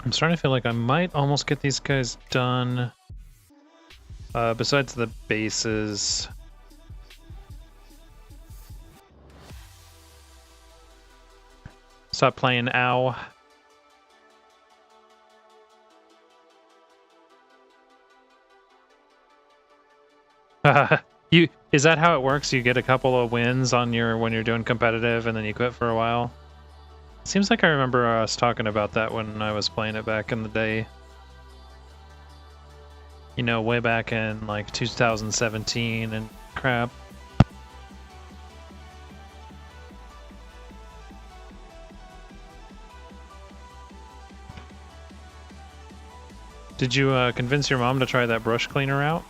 I'm starting to feel like I might almost get these guys done. Besides the bases. Stop playing ow. Is that how it works? You get a couple of wins on your when you're doing competitive and then you quit for a while? Seems like I remember us talking about that when I was playing it back in the day. You know, way back in like 2017 and crap. Did you convince your mom to try that brush cleaner out?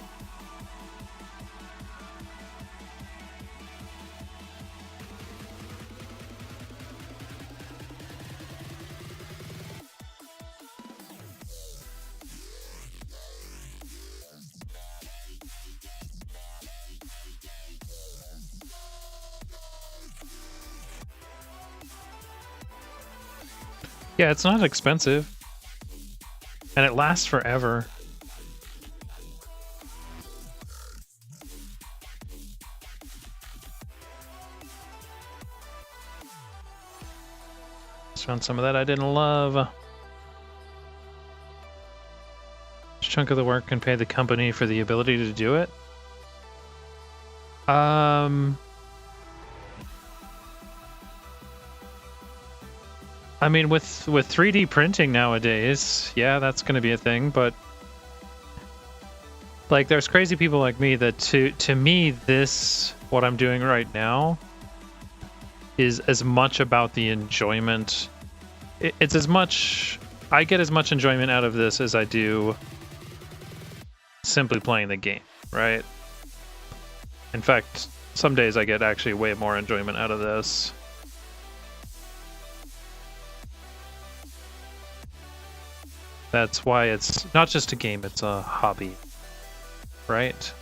Yeah, it's not expensive. And it lasts forever. Just found some of that I didn't love. Which chunk of the work can pay the company for the ability to do it? I mean, with 3D printing nowadays, yeah, that's going to be a thing, but like there's crazy people like me that to me this what I'm doing right now is as much about the enjoyment. It's as much I get as much enjoyment out of this as I do simply playing the game, right? In fact, some days I get actually way more enjoyment out of this. That's why it's not just a game, it's a hobby. Right?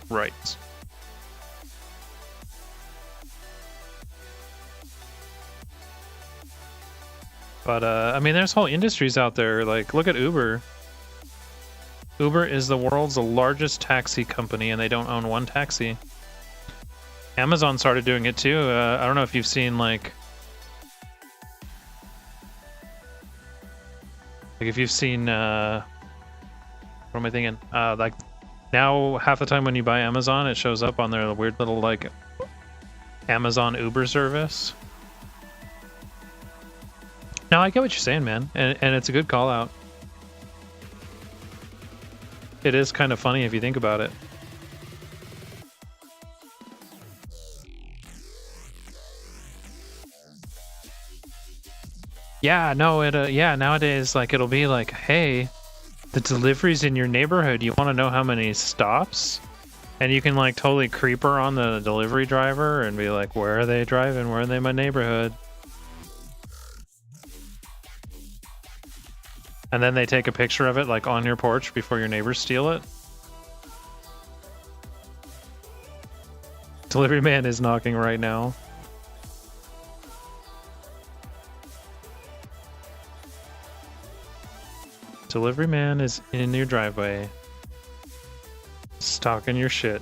Right. But, I mean, there's whole industries out there. Like, look at Uber. Uber is the world's largest taxi company, and they don't own one taxi. Amazon started doing it, too. I don't know if you've seen, like if you've seen, what am I thinking? Like, now half the time when you buy Amazon, it shows up on their weird little, like, Amazon Uber service. No, I get what you're saying, man, and it's a good call out. It is kind of funny if you think about it. Yeah, no, yeah, nowadays, like, it'll be like, hey, the delivery's in your neighborhood. You want to know how many stops? And you can, like, totally creeper on the delivery driver and be like, where are they driving? Where are they in my neighborhood? And then they take a picture of it, like, on your porch before your neighbors steal it. Delivery man is knocking right now. Delivery man is in your driveway. Stalking your shit.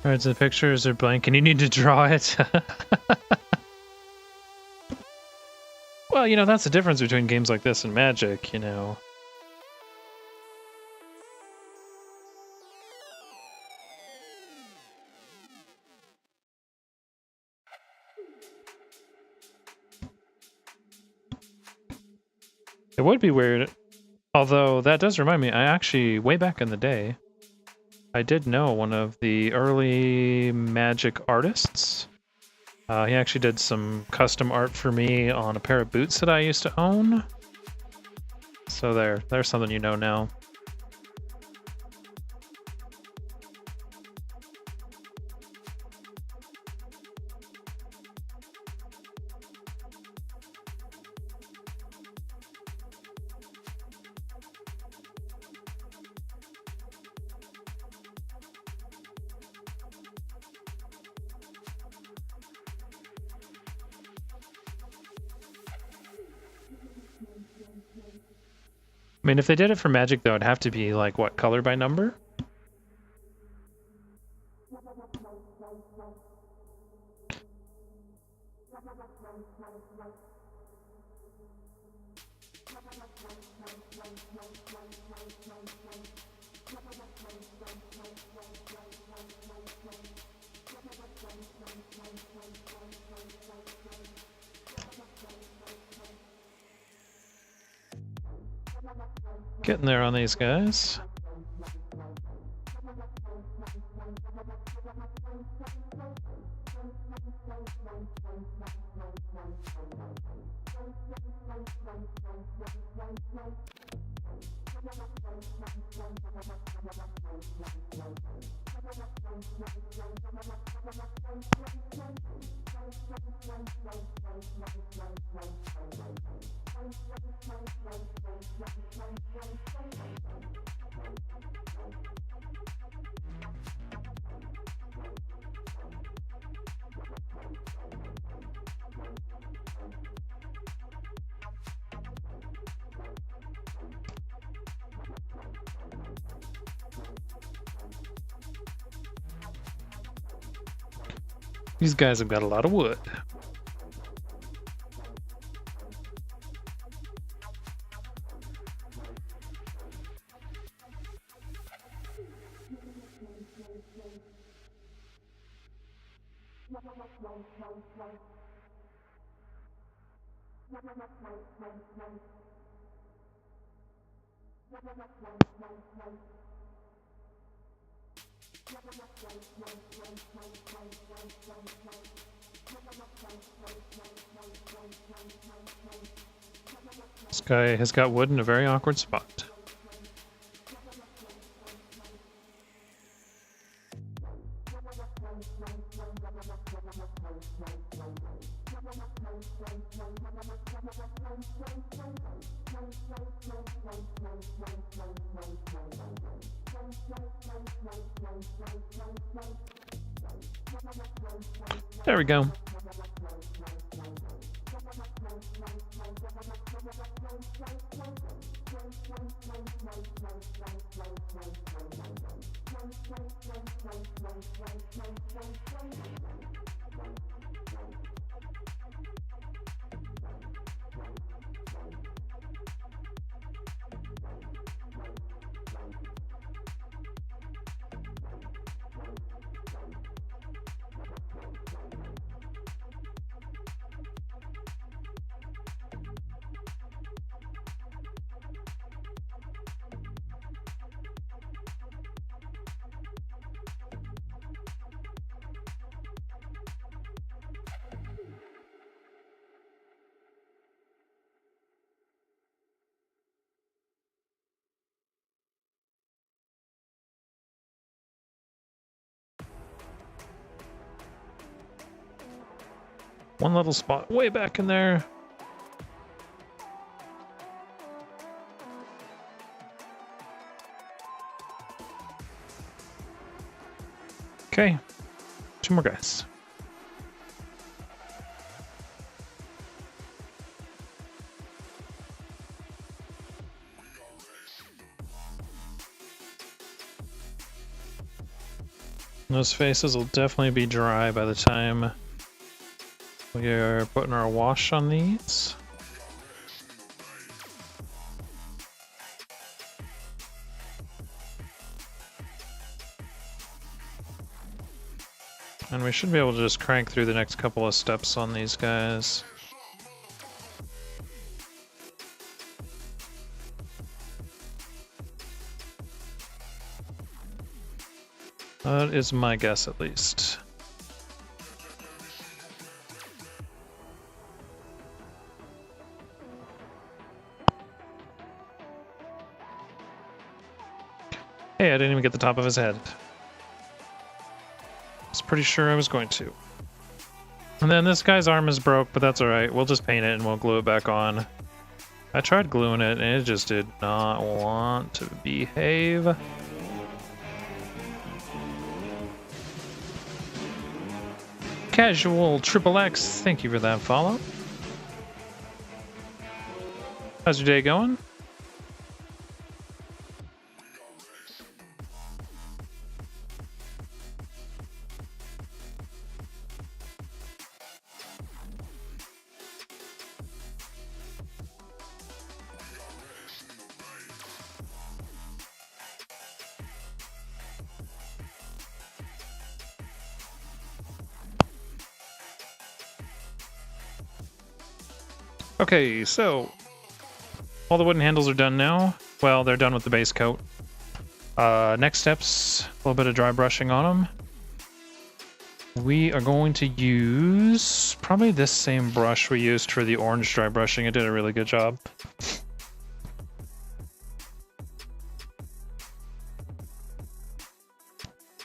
Alright, so the pictures are blank and you need to draw it. Well, you know, that's the difference between games like this and Magic, you know. It would be weird, although that does remind me, I actually, way back in the day, I did know one of the early Magic artists. He actually did some custom art for me on a pair of boots that I used to own. So there's something you know now. I mean, if they did it for magic, though, it'd have to be, like, what, color by number? Getting there on these guys. These guys have got a lot of wood. This guy has got wood in a very awkward spot. There we go. One little spot way back in there. Okay, 2 more guys. Those faces will definitely be dry by the time we are putting our wash on these. And we should be able to just crank through the next couple of steps on these guys. That is my guess, at least. Hey, I didn't even get the top of his head. I was pretty sure I was going to. And then this guy's arm is broke, but that's alright. We'll just paint it and we'll glue it back on. I tried gluing it and it just did not want to behave. Casual Triple X, thank you for that follow. How's your day going? Okay, so all the wooden handles are done now. Well, they're done with the base coat. Next steps, a little bit of dry brushing on them. We are going to use probably this same brush we used for the orange dry brushing. It did a really good job.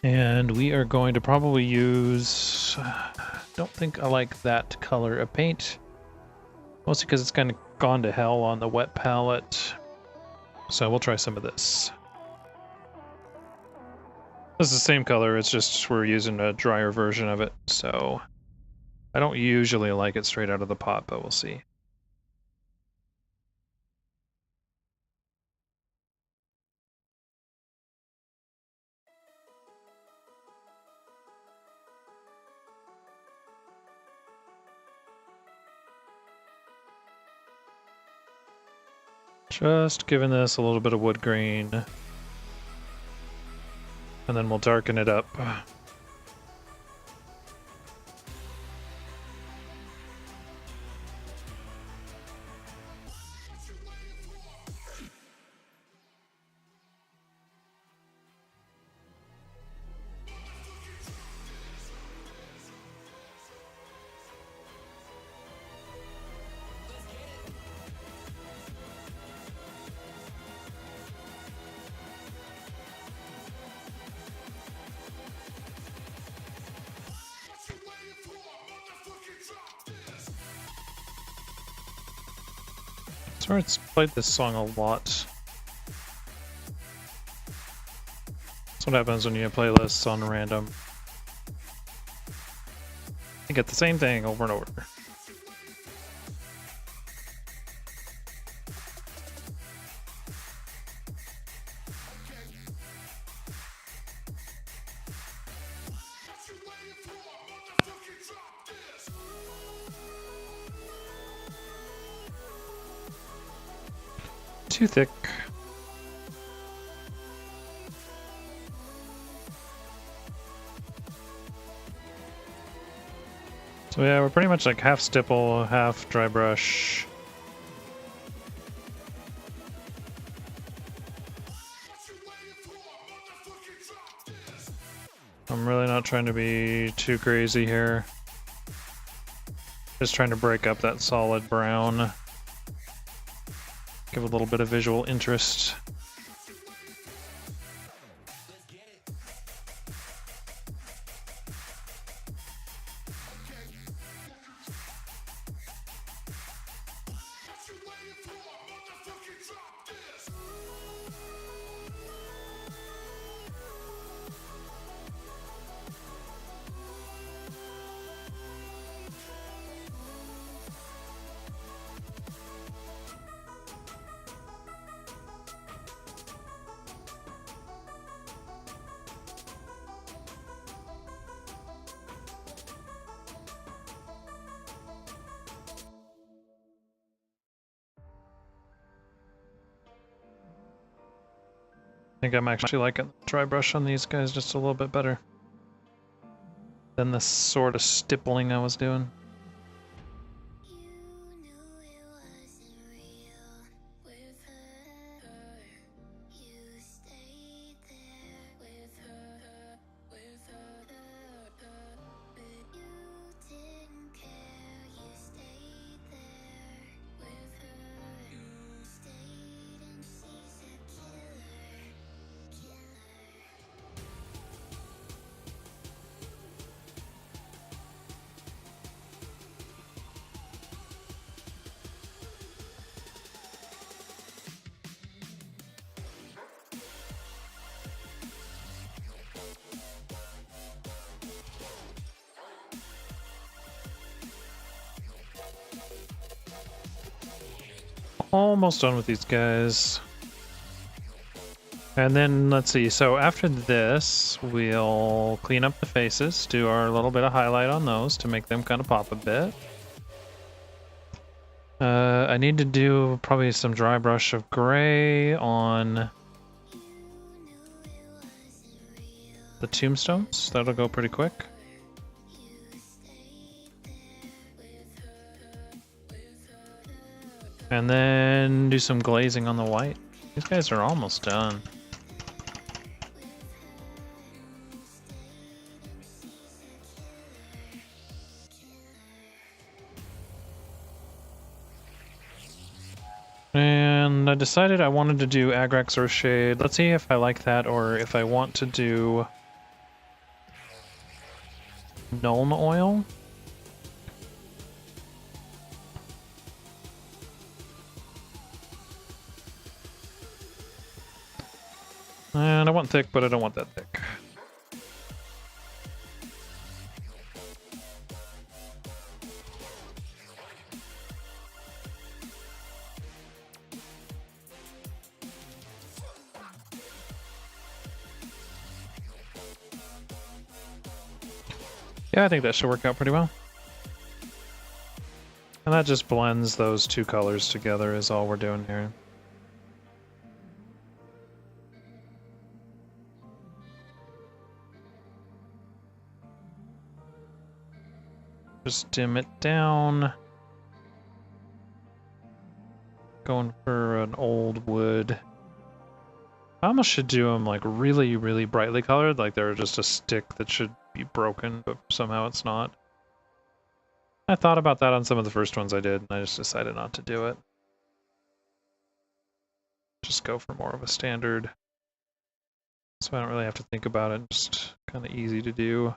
And we are going to probably use... don't think I like that color of paint. Mostly because it's kind of gone to hell on the wet palette. So we'll try some of this. This is the same color, it's just we're using a drier version of it, so I don't usually like it straight out of the pot, but we'll see. Just giving this a little bit of wood grain, and then we'll darken it up. It's played this song a lot. That's what happens when you have playlists on random. You get the same thing over and over. Too thick. So yeah, we're pretty much like half stipple, half dry brush. I'm really not trying to be too crazy here. Just trying to break up that solid brown. Give a little bit of visual interest. I think I'm actually liking the dry brush on these guys just a little bit better than the sort of stippling I was doing. Almost done with these guys. And then, let's see, so after this, we'll clean up the faces, do our little bit of highlight on those to make them kind of pop a bit. I need to do probably some dry brush of gray on the tombstones. That'll go pretty quick. And then do some glazing on the white. These guys are almost done. And I decided I wanted to do Agrax or Shade. Let's see if I like that or if I want to do Nuln Oil. And I want thick, but I don't want that thick. Yeah, I think that should work out pretty well. And that just blends those two colors together is all we're doing here. Just dim it down. Going for an old wood. I almost should do them like really, really brightly colored, like they're just a stick that should be broken, but somehow it's not. I thought about that on some of the first ones I did, and I just decided not to do it. Just go for more of a standard. So I don't really have to think about it, just kind of easy to do.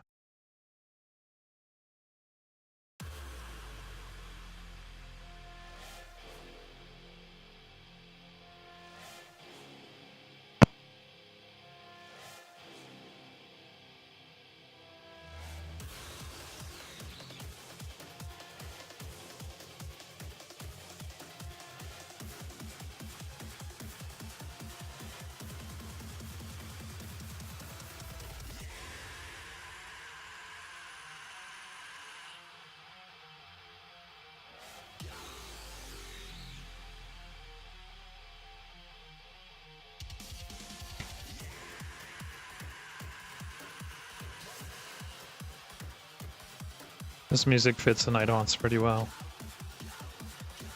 This music fits the Nighthaunts pretty well.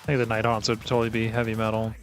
I think the Nighthaunts would totally be heavy metal.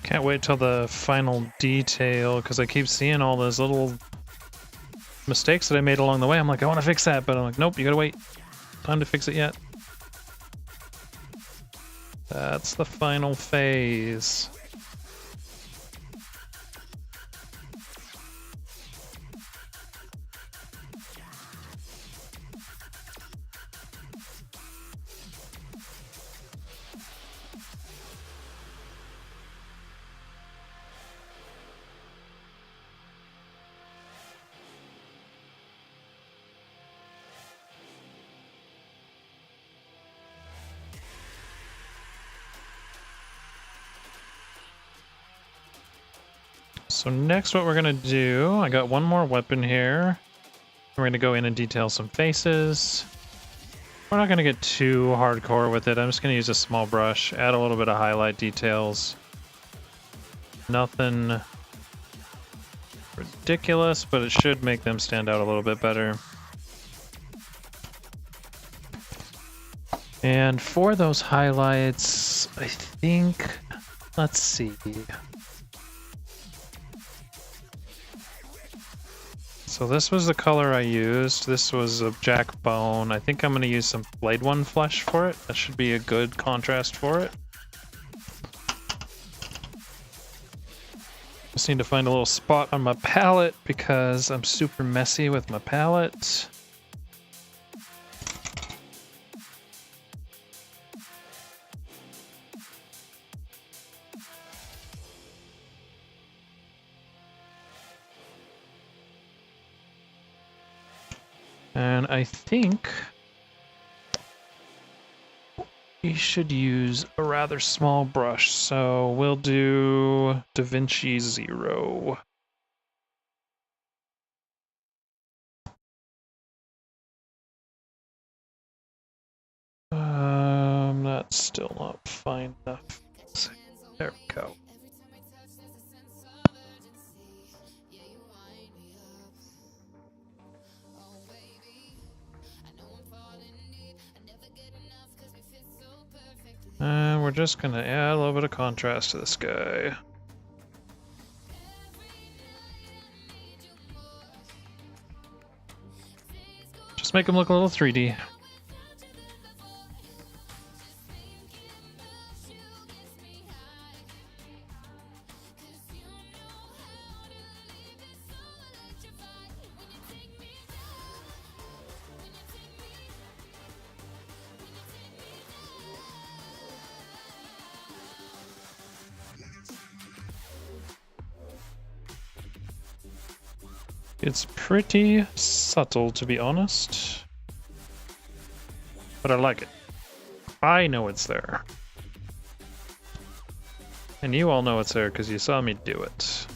Can't wait till the final detail, because I keep seeing all those little mistakes that I made along the way. I'm like, I want to fix that, but I'm like, nope, you gotta wait. Time to fix it yet. That's the final phase. So next what we're gonna do, I got one more weapon here. We're gonna go in and detail some faces. We're not gonna get too hardcore with it. I'm just gonna use a small brush, add a little bit of highlight details. Nothing ridiculous, but it should make them stand out a little bit better. And for those highlights, I think, let's see. So this was the color I used. This was a jackbone. I think I'm going to use some Blade One flesh for it. That should be a good contrast for it. Just need to find a little spot on my palette because I'm super messy with my palette. And I think we should use a rather small brush, so we'll do DaVinci 0. That's still not fine enough. There we go. And we're just gonna add a little bit of contrast to this guy. Just make him look a little 3D. It's pretty subtle, to be honest. But I like it. I know it's there. And you all know it's there because you saw me do it.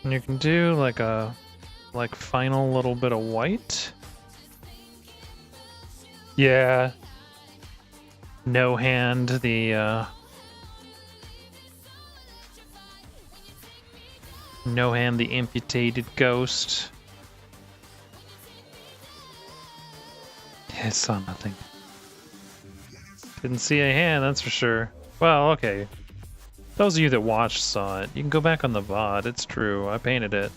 And you can do like a final little bit of white. Yeah. No hand the no hand the amputated ghost. I saw nothing. Didn't see a hand, that's for sure. Well, okay. Those of you that watched saw it. You can go back on the VOD, it's true. I painted it.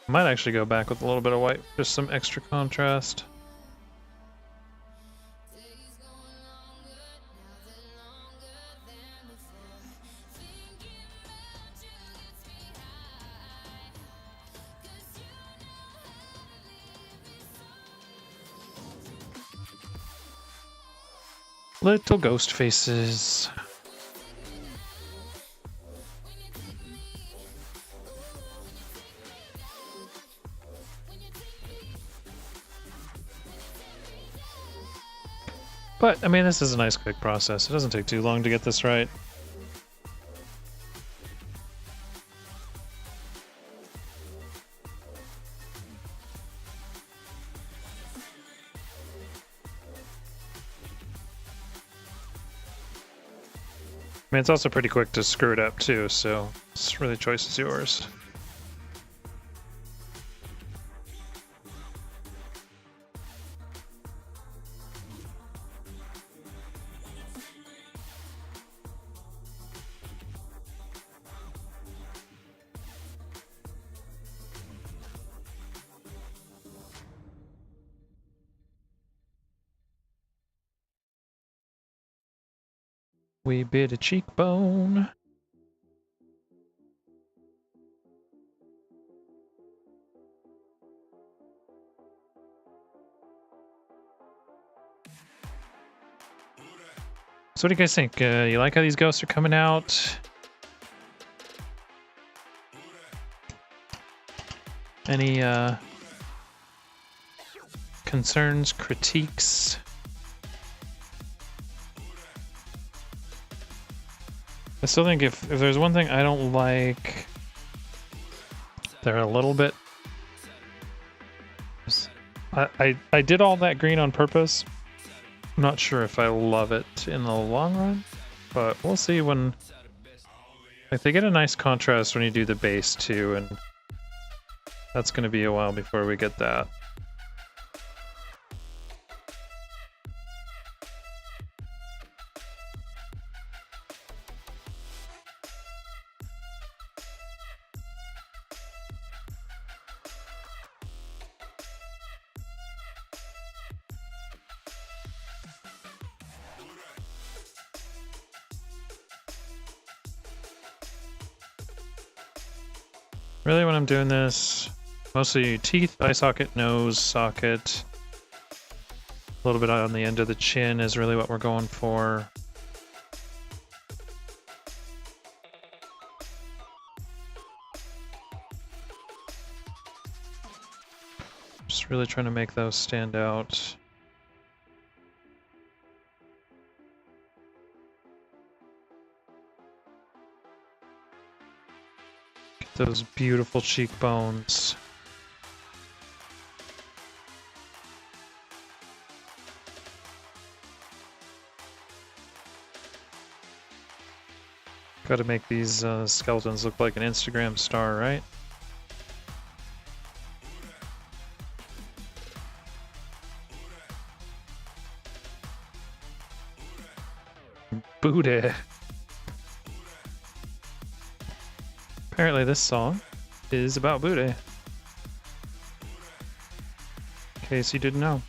I might actually go back with a little bit of white, just some extra contrast. Little ghost faces. But, I mean, this is a nice quick process. It doesn't take too long to get this right. I mean, it's also pretty quick to screw it up, too, so it's really choice is yours. Wee bit of cheekbone. So what do you guys think? You like how these ghosts are coming out? Any concerns, critiques? I still think if there's one thing I don't like, they're a little bit... I did all that green on purpose, I'm not sure if I love it in the long run, but we'll see when... Like, they get a nice contrast when you do the base too, and that's going to be a while before we get that. Really, when I'm doing this, mostly teeth, eye socket, nose socket. A little bit on the end of the chin is really what we're going for. Just really trying to make those stand out. Those beautiful cheekbones. Gotta make these skeletons look like an Instagram star, right? Booty. Apparently this song is about booty. In case you didn't know.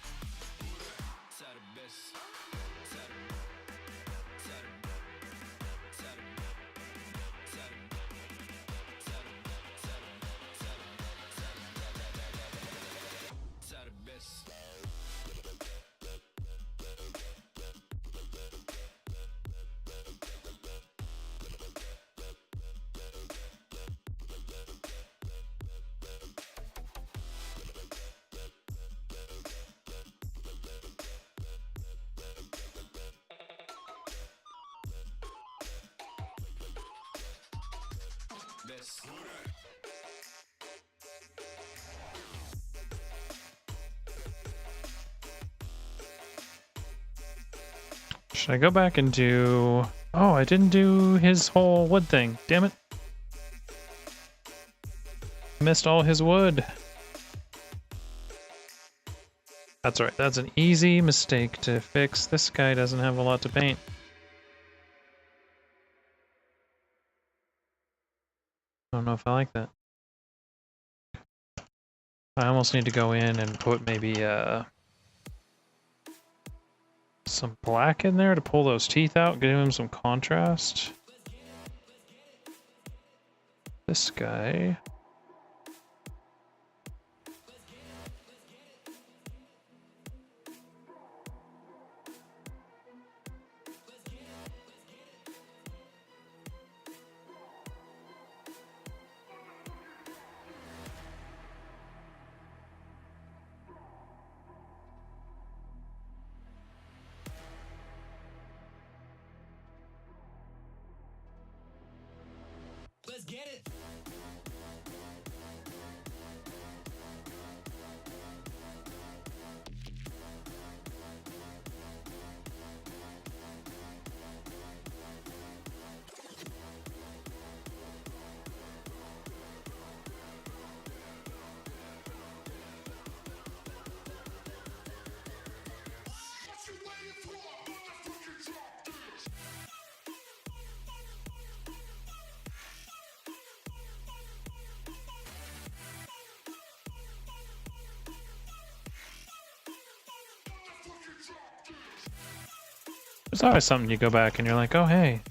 Should I go back and do... Oh, I didn't do his whole wood thing. Damn it. Missed all his wood. That's alright. That's an easy mistake to fix. This guy doesn't have a lot to paint. I don't know if I like that. I almost need to go in and put maybe some black in there to pull those teeth out, give him some contrast. This guy. Let's get it. There's always something you go back and you're like, oh hey.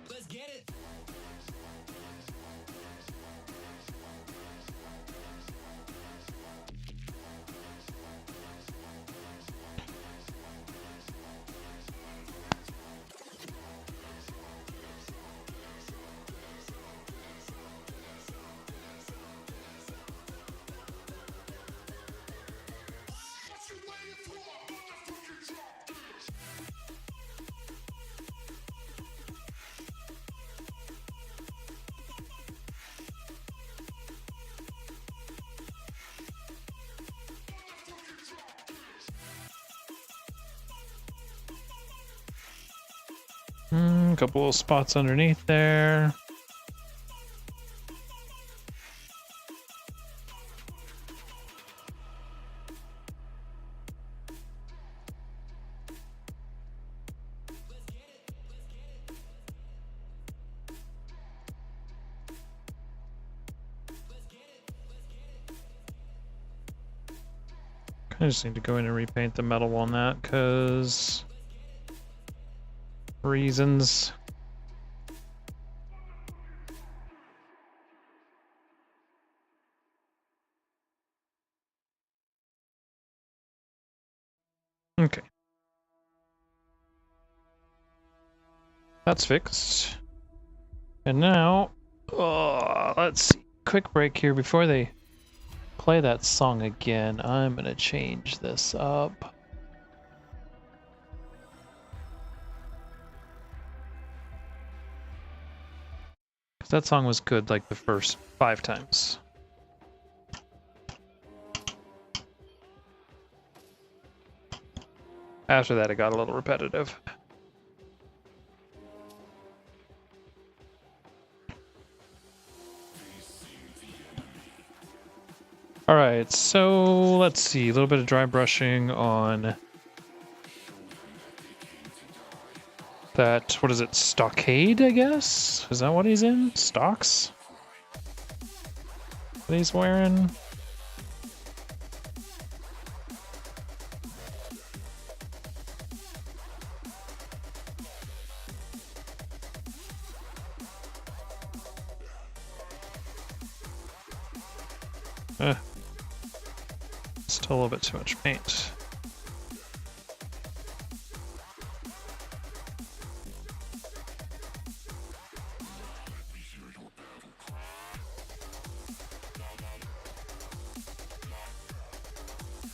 Let's get it. A couple little spots underneath there. I just need to go in and repaint the metal on that, because reasons. Okay. That's fixed. And now, let's see. Quick break here before they play that song again. I'm gonna change this up. Because that song was good like the first 5 times. After that, it got a little repetitive. Alright, so let's see. A little bit of dry brushing on that, what is it, stockade, I guess? Is that what he's in? Stocks? What he's wearing? Still a little bit too much paint.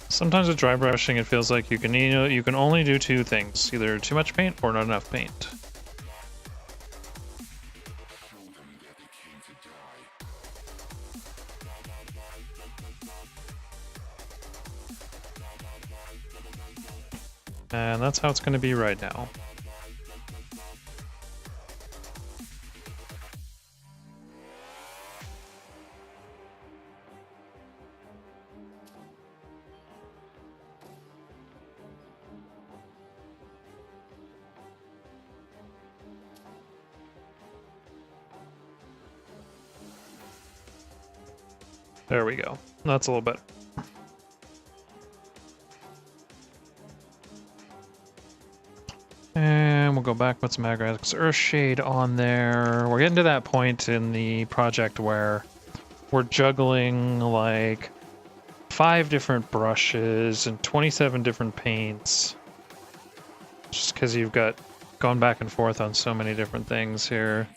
Sometimes with dry brushing, it feels like you can only do 2 things: either too much paint or not enough paint. And that's how it's going to be right now. There we go. That's a little better. And we'll go back with some Agrax Earthshade on there. We're getting to that point in the project where we're juggling like 5 different brushes and 27 different paints. Just because you've got gone back and forth on so many different things here.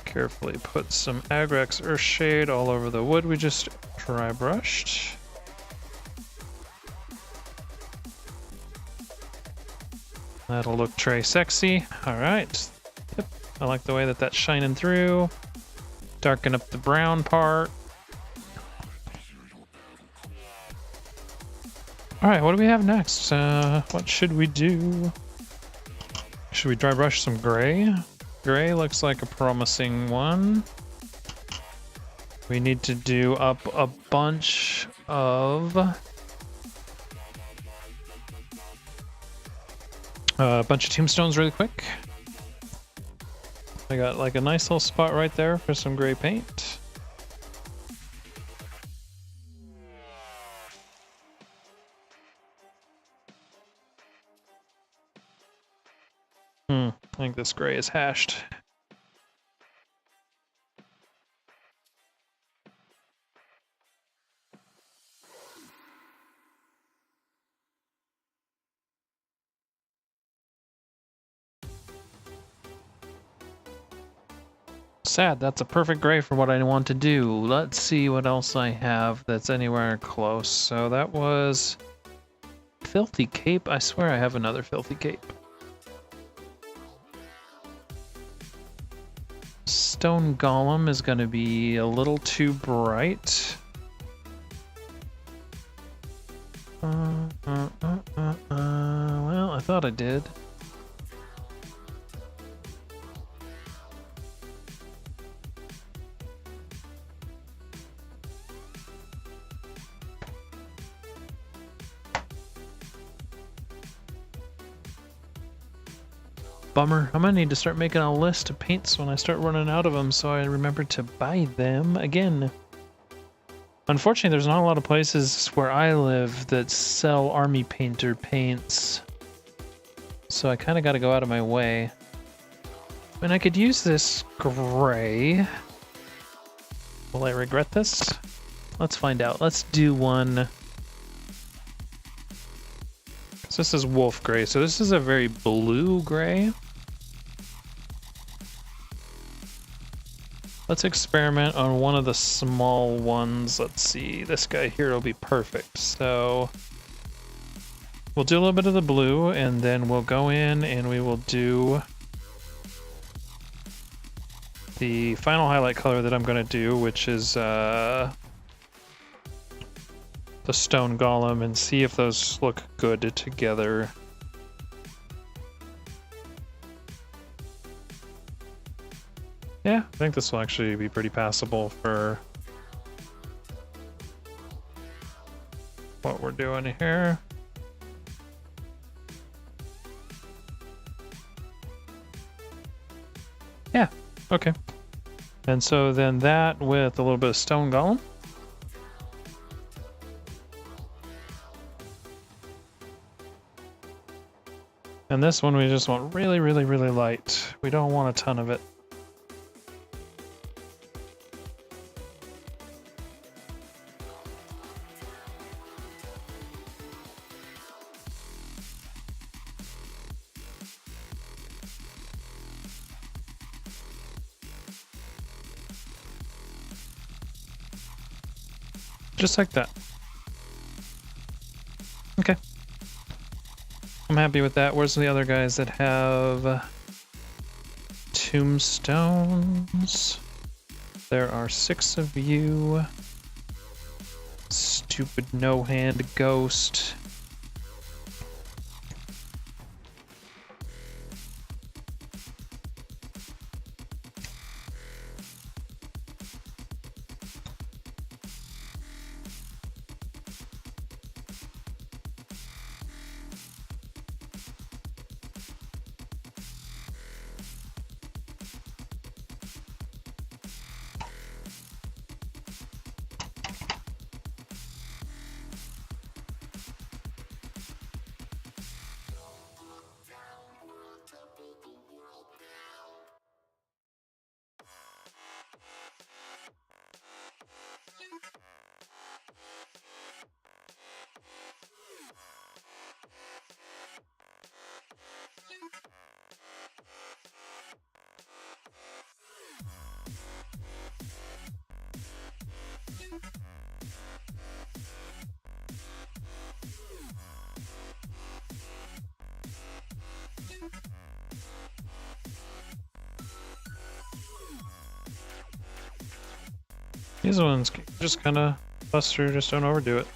Carefully put some Agrax Earthshade all over the wood we just dry brushed. That'll look très sexy. Alright. Yep. I like the way that that's shining through. Darken up the brown part. Alright, what do we have next? What should we do? Should we dry brush some gray? Gray looks like a promising one. We need to do up a bunch of tombstones really quick. I got like a nice little spot right there for some gray paint. I think this gray is hashed. Sad, that's a perfect gray for what I want to do. Let's see what else I have that's anywhere close. So that was Filthy Cape. I swear I have another Filthy Cape. stone golem is going to be a little too bright. Well, I thought I did. Bummer. I'm gonna need to start making a list of paints when I start running out of them so I remember to buy them again. Unfortunately, there's not a lot of places where I live that sell army painter paints. So I kind of got to go out of my way. And I could use this gray. Will I regret this? Let's find out. Let's do one. So this is wolf gray, so this is a very blue gray. Let's experiment on one of the small ones. Let's see, this guy here will be perfect. So we'll do a little bit of the blue, and then we'll go in and we will do the final highlight color that I'm going to do, which is the stone golem, and see if those look good together. Yeah, I think this will actually be pretty passable for what we're doing here. Yeah, okay. And so then that with a little bit of stone golem. And this one we just want really, really, really light. We don't want a ton of it. Just like that. Okay. I'm happy with that. Where's the other guys that have tombstones? There are 6 of you. Stupid no-hand ghost. These ones just kind of bust through, just don't overdo it.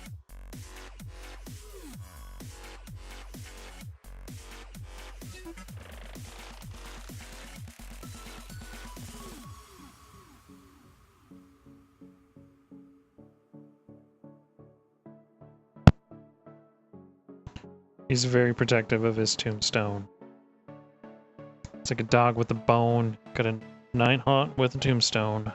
He's very protective of his tombstone. It's like a dog with a bone. Got a Nighthaunt with a tombstone.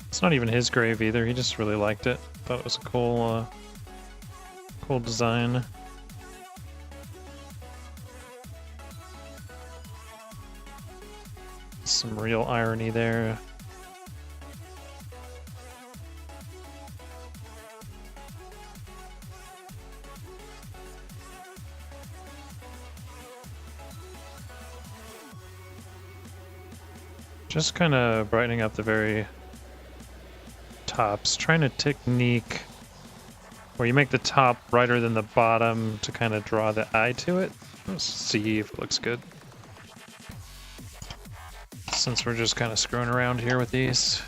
It's not even his grave either. He just really liked it. Thought it was a cool, cool design. Some real irony there. Just kind of brightening up the very tops, trying a technique where you make the top brighter than the bottom to kind of draw the eye to it. Let's see if it looks good. Since we're just kind of screwing around here with these.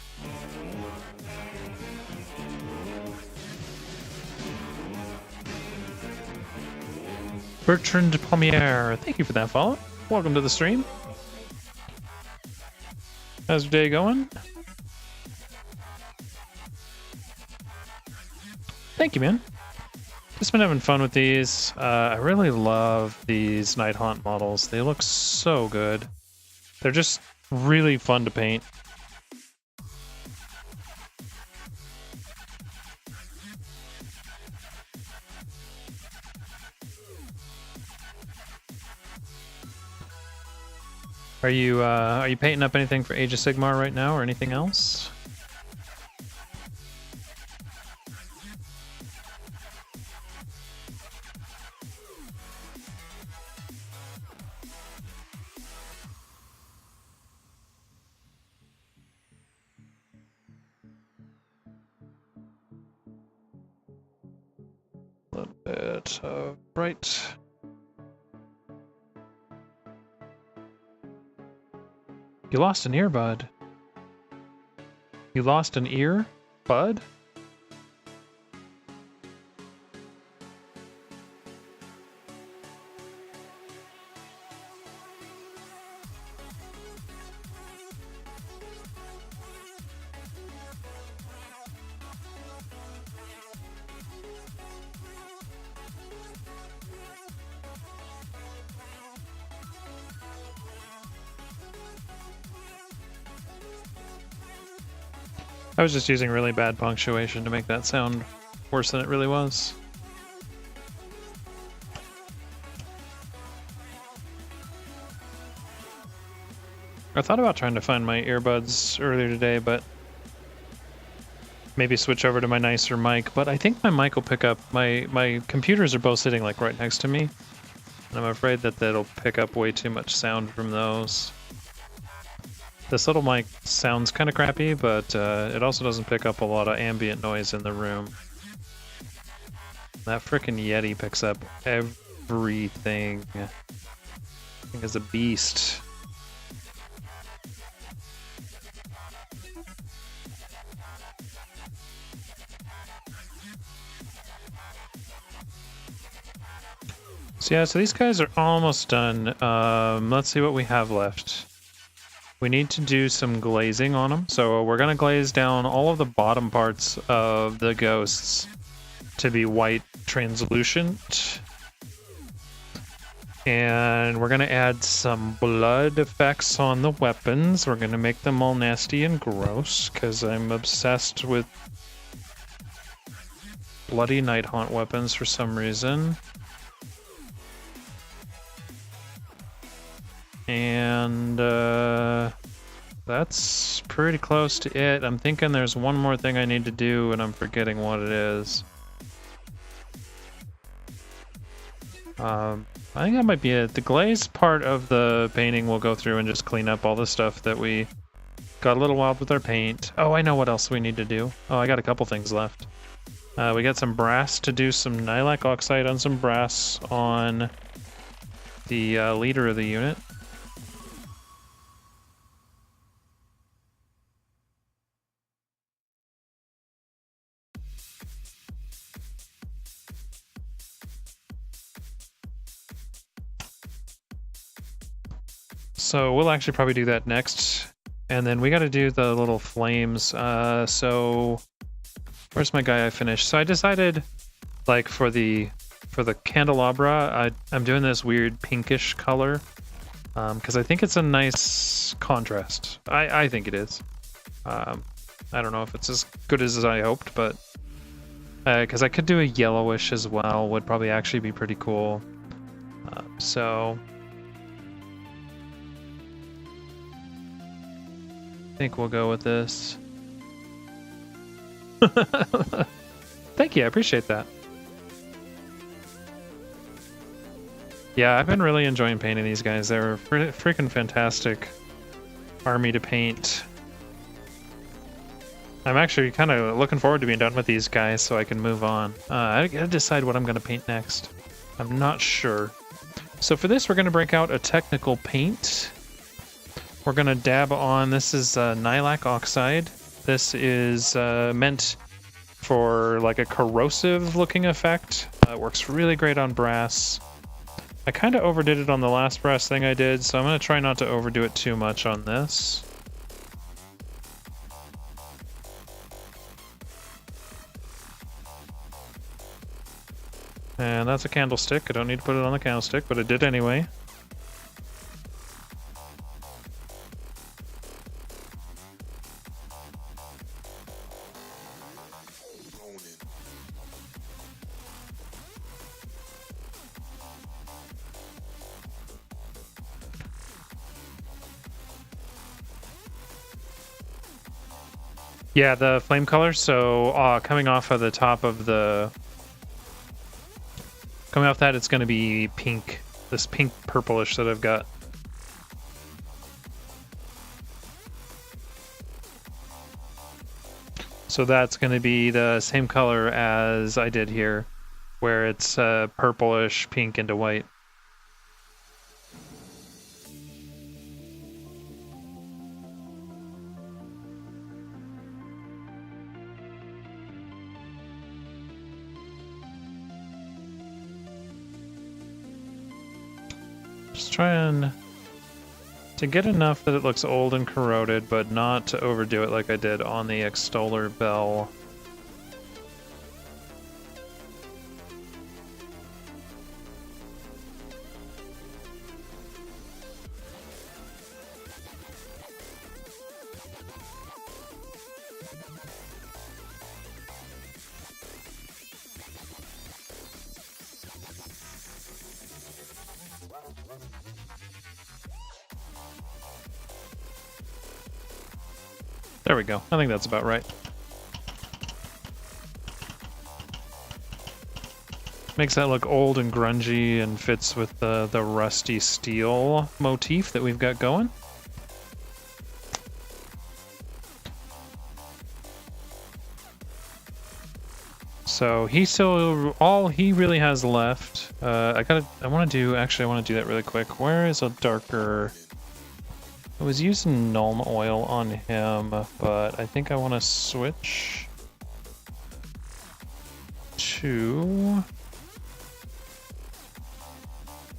Bertrand Pommier, thank you for that follow. Welcome to the stream. How's your day going? Thank you, man. Just been having fun with these. I really love these Nighthaunt models. They look so good. They're just really fun to paint. Are you painting up anything for Age of Sigmar right now, or anything else? A little bit of bright. You lost an earbud. You lost an ear, bud? I was just using really bad punctuation to make that sound worse than it really was. I thought about trying to find my earbuds earlier today, but maybe switch over to my nicer mic. But I think my mic will pick up. My computers are both sitting like right next to me, and I'm afraid that that'll pick up way too much sound from those. This little mic sounds kind of crappy, but it also doesn't pick up a lot of ambient noise in the room. That frickin' Yeti picks up everything. That thing is a beast. So yeah, so these guys are almost done. Let's see what we have left. We need to do some glazing on them. So we're going to glaze down all of the bottom parts of the ghosts to be white translucent. And we're going to add some blood effects on the weapons. We're going to make them all nasty and gross because I'm obsessed with bloody Nighthaunt weapons for some reason. And that's pretty close to it. I'm thinking there's one more thing I need to do, and I'm forgetting what it is. I think that might be it. The glaze part of the painting will go through and just clean up all the stuff that we got a little wild with our paint. Oh, I know what else we need to do. Oh, I got a couple things left. We got some brass to do some Nylak oxide on some brass on the leader of the unit. So we'll actually probably do that next. And then we got to do the little flames. So where's my guy I finished? So I decided, like, for the candelabra, I'm doing this weird pinkish color because I think it's a nice contrast. I think it is. I don't know if it's as good as I hoped, but because I could do a yellowish as well, would probably actually be pretty cool. So I think we'll go with this. Thank you, I appreciate that. Yeah, I've been really enjoying painting these guys. They're freaking fantastic. army to paint. I'm actually kind of looking forward to being done with these guys so I can move on. I gotta decide what I'm gonna paint next. I'm not sure. So for this, we're gonna break out a technical paint. We're gonna dab on, this is Nylak Oxide. This is meant for like a corrosive looking effect. It works really great on brass. I kind of overdid it on the last brass thing I did, so I'm gonna try not to overdo it too much on this. And that's a candlestick. I don't need to put it on the candlestick, but I did anyway. Yeah, the flame color, so coming off of the top of the... Coming off that, it's going to be pink. This pink purplish that I've got. So that's going to be the same color as I did here, where it's purplish, pink into white. Just trying to get enough that it looks old and corroded, but not to overdo it like I did on the Extoller Bell. There we go. I think that's about right. Makes that look old and grungy and fits with the rusty steel motif that we've got going. So he still, all he really has left, I want to do that really quick. Where is a darker... I was using Nuln Oil on him, but I think I want to switch to...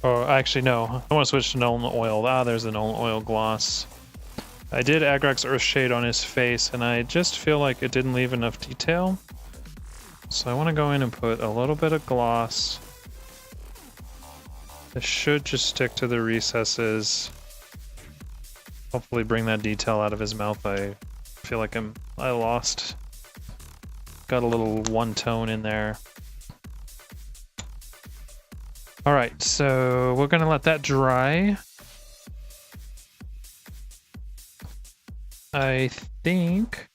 Oh, actually, no. I want to switch to Nuln Oil. Ah, there's the Nuln Oil gloss. I did Agrax Earthshade on his face, and I just feel like it didn't leave enough detail. So I want to go in and put a little bit of gloss. This should just stick to the recesses. Hopefully bring that detail out of his mouth. I feel like I lost. Got a little one tone in there. All right, so we're gonna let that dry. I think...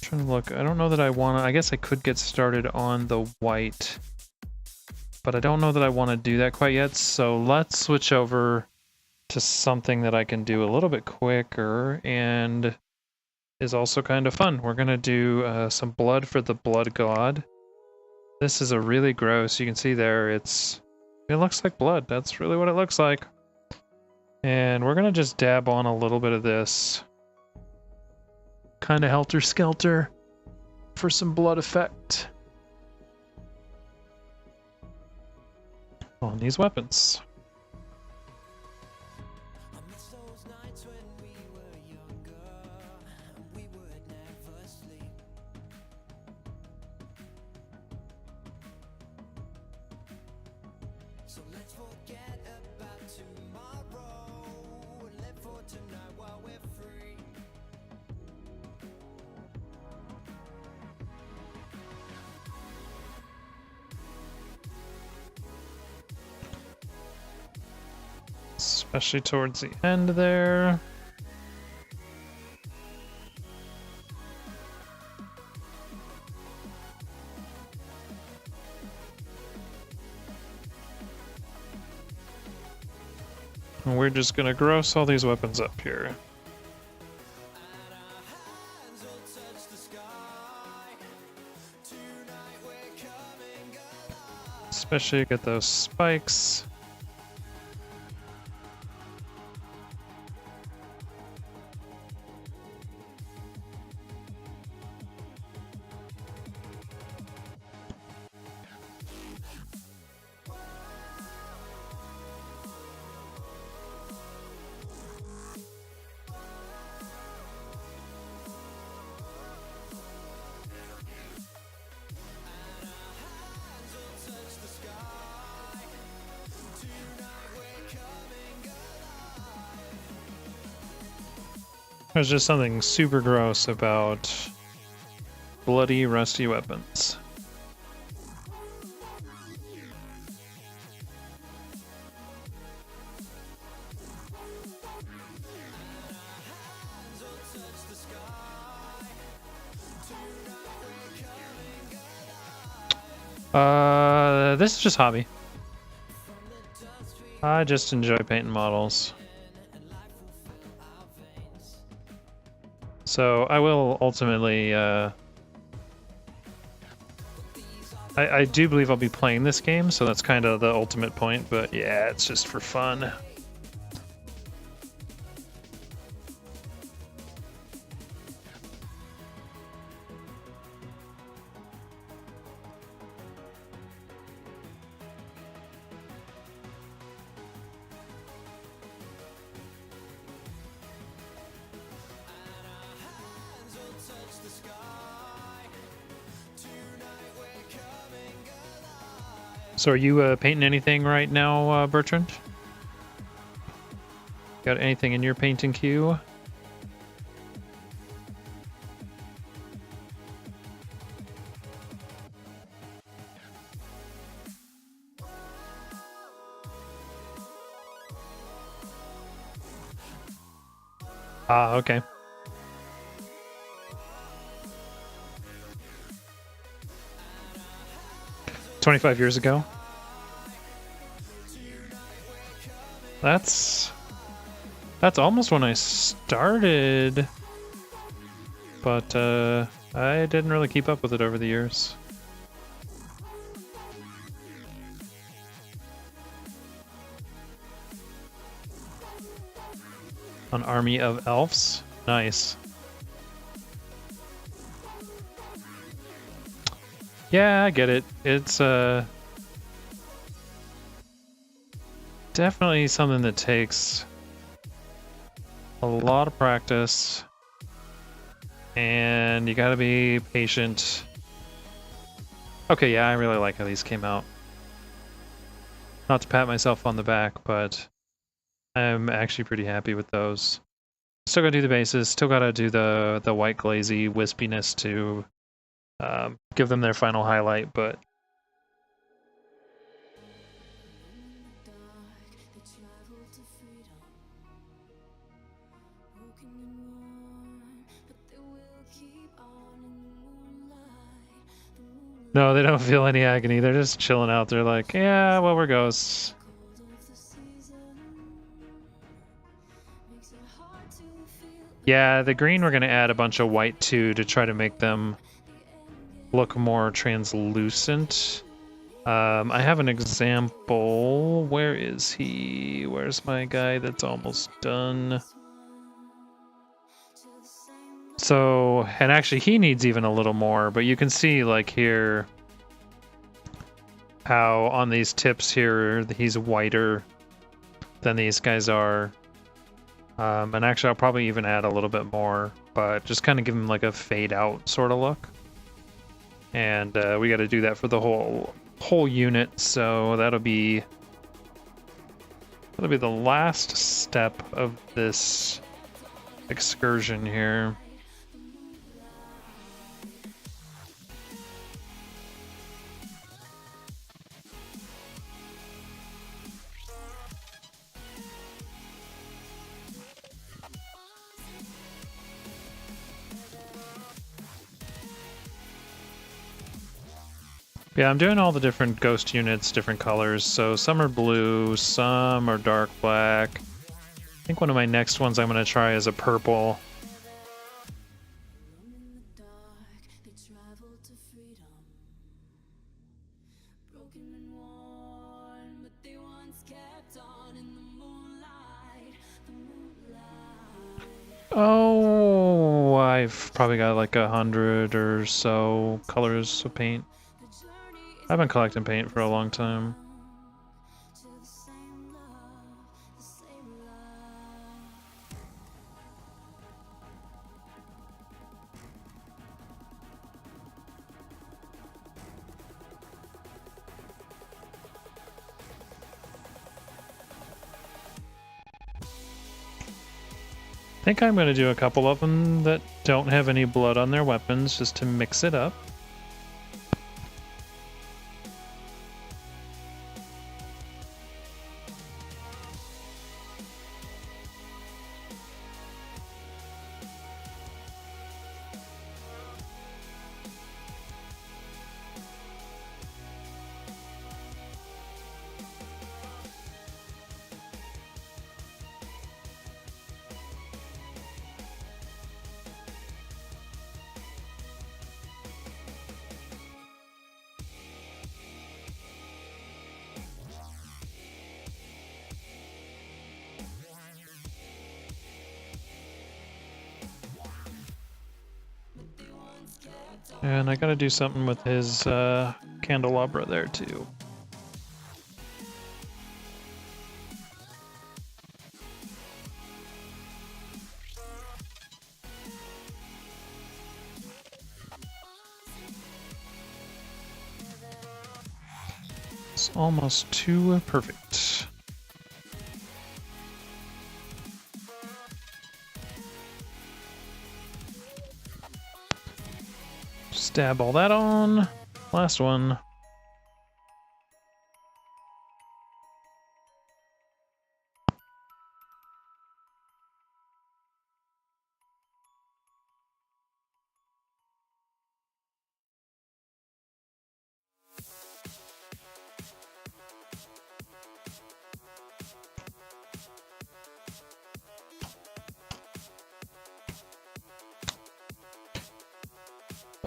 trying to look, I don't know that I wanna, I guess I could get started on the white, but I don't know that I wanna do that quite yet, so let's switch over to something that I can do a little bit quicker and is also kind of fun. We're gonna do some blood for the blood god. This is a really gross, you can see there, it looks like blood. That's really what it looks like. And we're gonna just dab on a little bit of this, kind of helter-skelter for some blood effect on these weapons. So let's forget about tomorrow and live for tonight while we're free. Especially towards the end there. And we're just gonna gross all these weapons up here. Especially get those spikes. There's just something super gross about bloody, rusty weapons. This is just hobby. I just enjoy painting models. So I will ultimately, I do believe I'll be playing this game, so that's kind of the ultimate point, but yeah, it's just for fun. So are you painting anything right now, Bertrand? Got anything in your painting queue? Ah, okay. "25 years ago." That's almost when I started, but I didn't really keep up with it over the years. An army of elves? Nice. Yeah, I get it. It's definitely something that takes a lot of practice, and you gotta be patient. Okay, yeah, I really like how these came out. Not to pat myself on the back, but I'm actually pretty happy with those. Still gotta do the bases, still gotta do the white glazy wispiness to give them their final highlight, but no, they don't feel any agony. They're just chilling out. They're like, yeah, well, we're ghosts. Yeah, the green we're going to add a bunch of white to try to make them look more translucent. I have an example. Where is he? Where's my guy that's almost done? So, and actually he needs even a little more, but you can see like here how on these tips here he's whiter than these guys are. And actually I'll probably even add a little bit more, but just kind of give him like a fade out sort of look. And we got to do that for the whole unit, so that'll be the last step of this excursion here. Yeah, I'm doing all the different ghost units, different colors. So some are blue, some are dark black, think one of my next ones I'm going to try is a purple. Oh, I've probably got like 100 or so colors of paint. I've been collecting paint for a long time. I think I'm going to do a couple of them that don't have any blood on their weapons just to mix it up. And I gotta do something with his candelabra there too. It's almost too perfect. Stab all that on. Last one.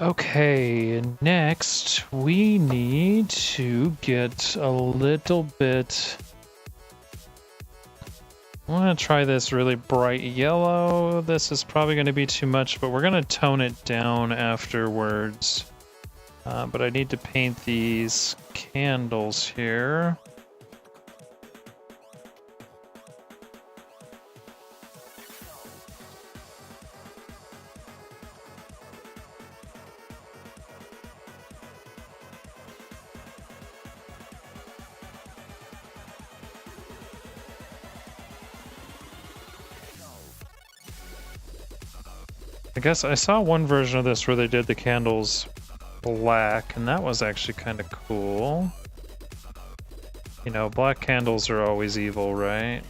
Okay, next we need to get a little bit... I want to try this really bright yellow. This is probably going to be too much, but we're going to tone it down afterwards. But I need to paint these candles here. I guess I saw one version of this where they did the candles black, and that was actually kind of cool. You know, black candles are always evil, right?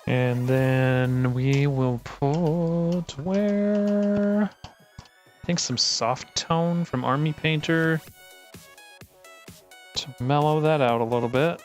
And then we will put where? I think some soft tone from Army Painter to mellow that out a little bit.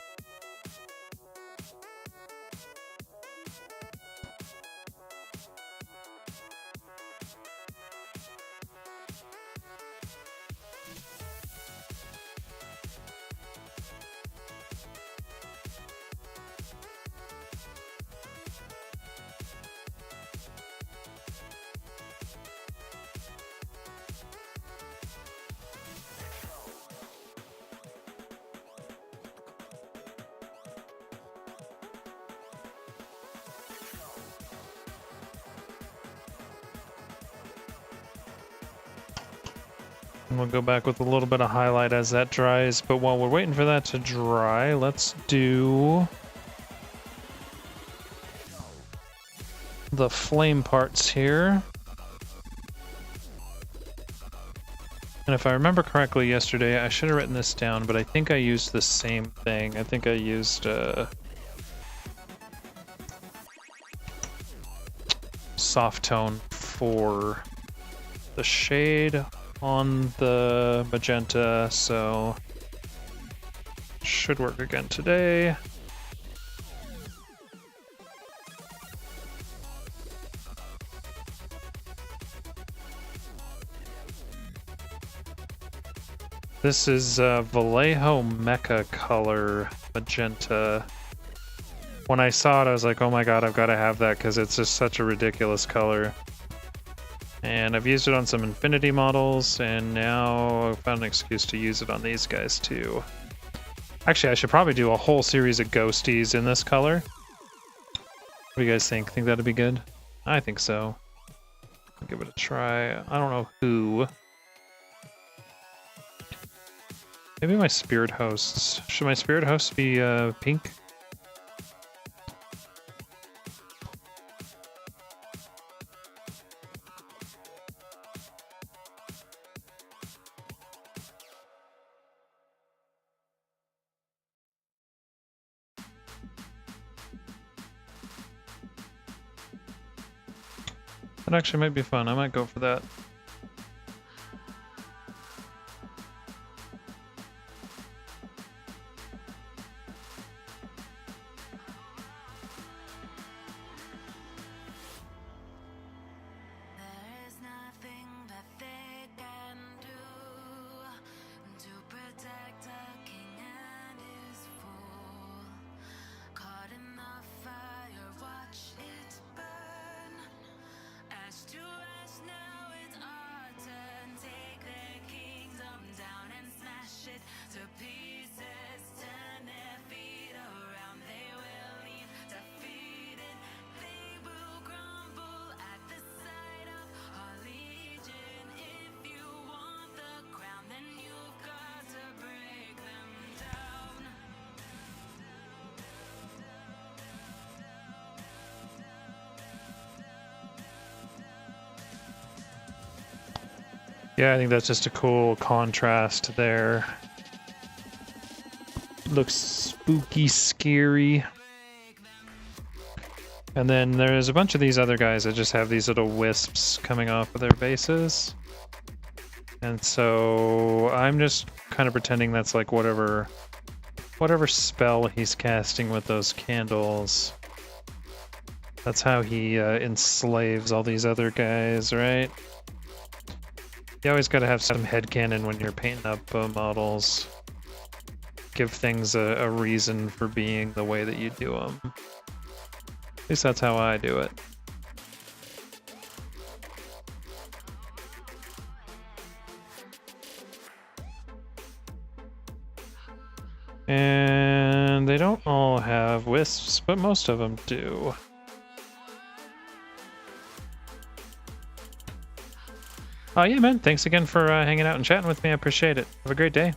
And we'll go back with a little bit of highlight as that dries. But while we're waiting for that to dry, let's do the flame parts here. And if I remember correctly yesterday, I should have written this down, but I think I used the same thing. I think I used soft tone for the shade on the magenta, so should work again today. This is Vallejo Mecha color magenta. When I saw it, I was like, oh my god, I've got to have that because it's just such a ridiculous color. And I've used it on some Infinity models, and now I've found an excuse to use it on these guys too. Actually, I should probably do a whole series of ghosties in this color. What do you guys think? Think that'd be good? I think so. I'll give it a try. I don't know who. Maybe my spirit hosts. Should my spirit hosts be pink? That actually might be fun. I might go for that. Yeah, I think that's just a cool contrast there. Looks spooky, scary. And then there's a bunch of these other guys that just have these little wisps coming off of their bases. And so I'm just kind of pretending that's like whatever spell he's casting with those candles. That's how he enslaves all these other guys, right? You always got to have some headcanon when you're painting up models. Give things a reason for being the way that you do them. At least that's how I do it. And they don't all have wisps, but most of them do. Oh yeah, man. Thanks again for hanging out and chatting with me. I appreciate it. Have a great day.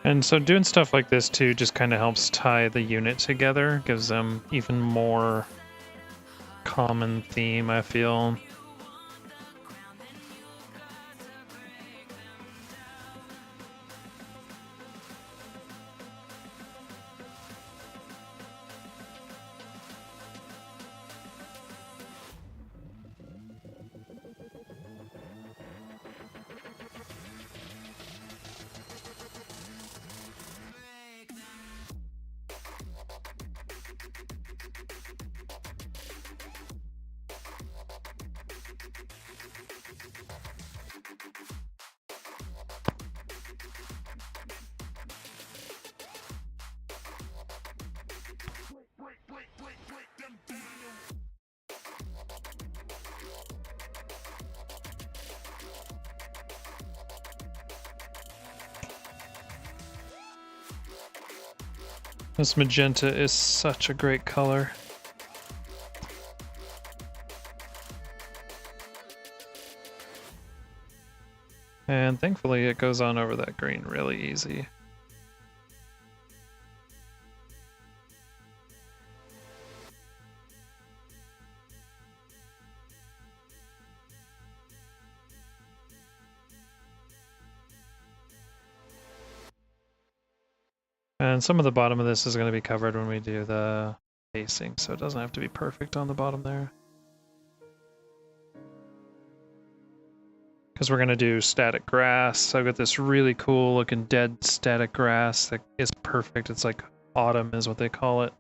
And so doing stuff like this too just kind of helps tie the unit together, gives them even more common theme, I feel. This magenta is such a great color. And thankfully it goes on over that green really easy. And some of the bottom of this is going to be covered when we do the facing, so it doesn't have to be perfect on the bottom there. Because we're going to do static grass. So I've got this really cool looking dead static grass that is perfect. It's like autumn is what they call it.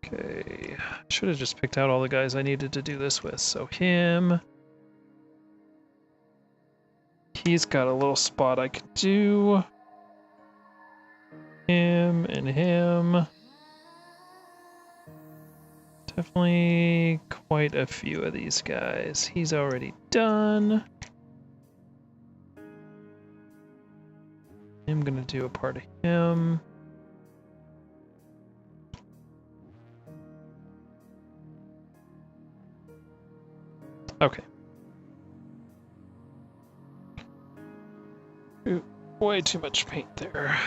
Okay, should have just picked out all the guys I needed to do this with. So him. He's got a little spot I could do. Him and him. Definitely quite a few of these guys. He's already done. I'm gonna do a part of him. Okay. Ooh, way too much paint there.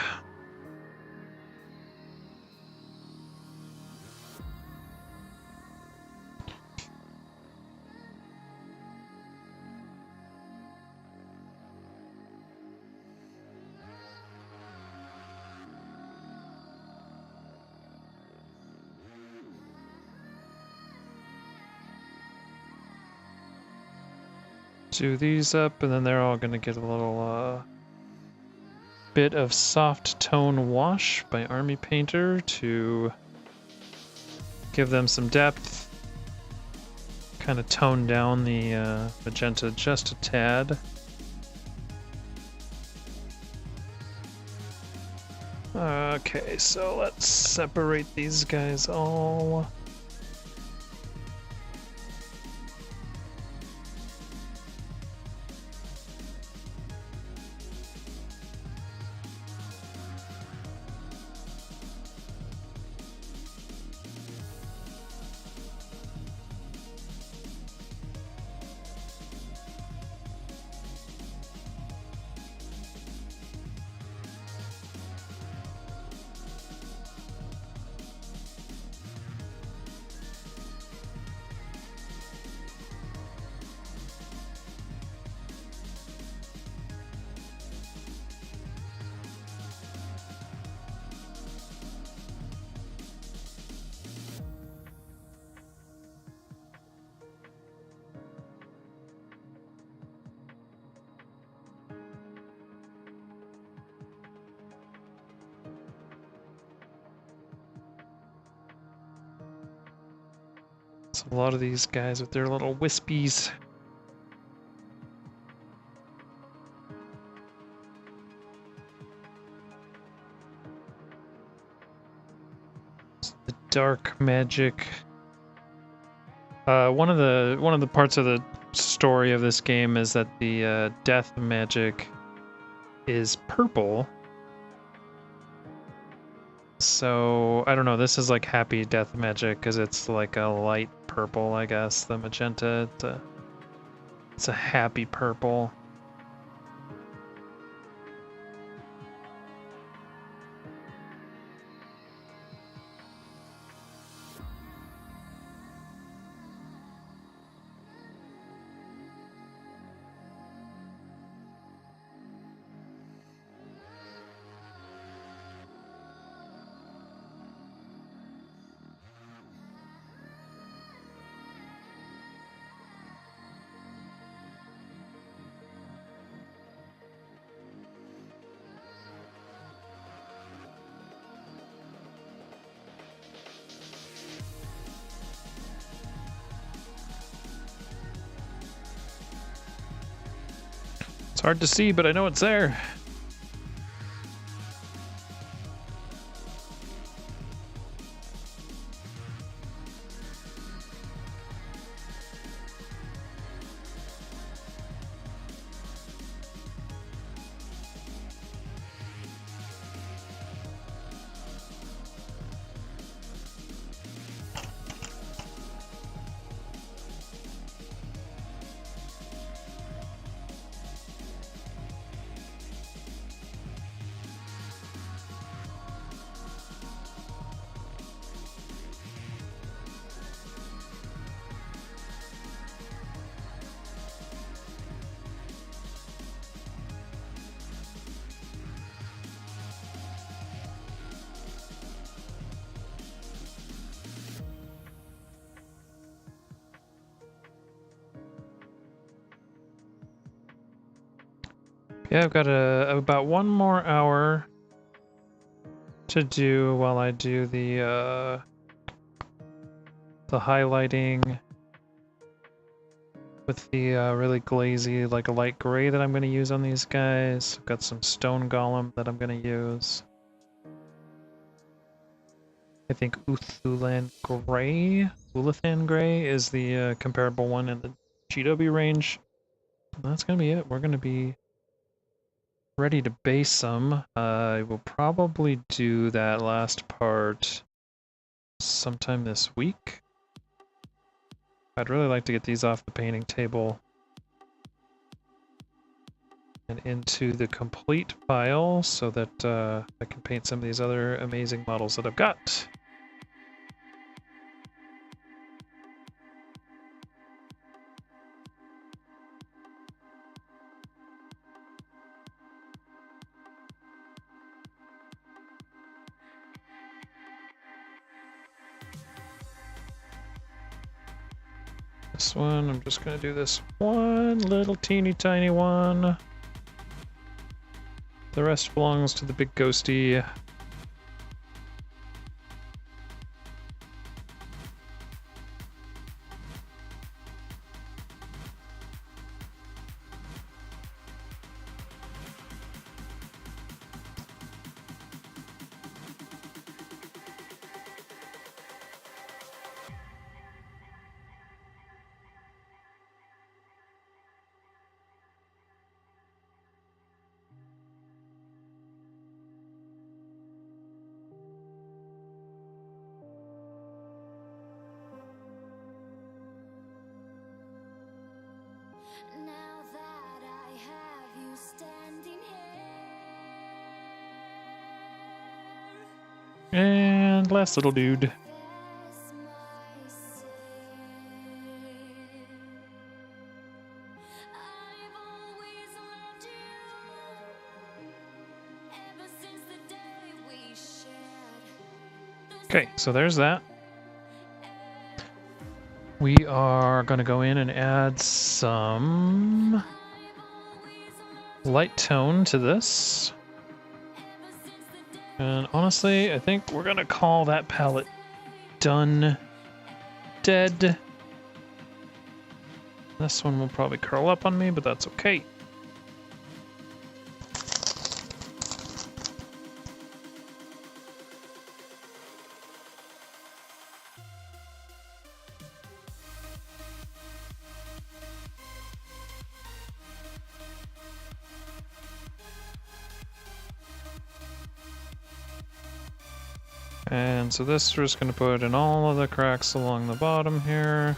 Do these up, and then they're all gonna get a little bit of soft tone wash by Army Painter to give them some depth, kind of tone down the magenta just a tad. Okay, so let's separate these guys all. A lot of these guys with their little wispies. It's the dark magic. One of the parts of the story of this game is that the death magic is purple. So, I don't know, this is like happy death magic because it's like a light purple, I guess. The magenta, it's a happy purple. It's hard to see, but I know it's there. Yeah, I've got about 1 more hour to do while I do the highlighting with the really glazy, like a light gray that I'm going to use on these guys. I've got some stone golem that I'm going to use. I think Ulathan Gray is the comparable one in the GW range. That's going to be it. We're going to be ready to base some. I will probably do that last part sometime this week. I'd really like to get these off the painting table and into the complete pile so that I can paint some of these other amazing models that I've got. This one, I'm just gonna do this one little teeny tiny one. The rest belongs to the big ghosty. Now that I have you standing here, And last little dude. confess my sin. I've always loved you ever since the day we shared. Okay, so there's that. We are going to go in and add some light tone to this. And honestly, I think we're going to call that palette done. Dead. This one will probably curl up on me, but that's okay. And so this we're just going to put in all of the cracks along the bottom here.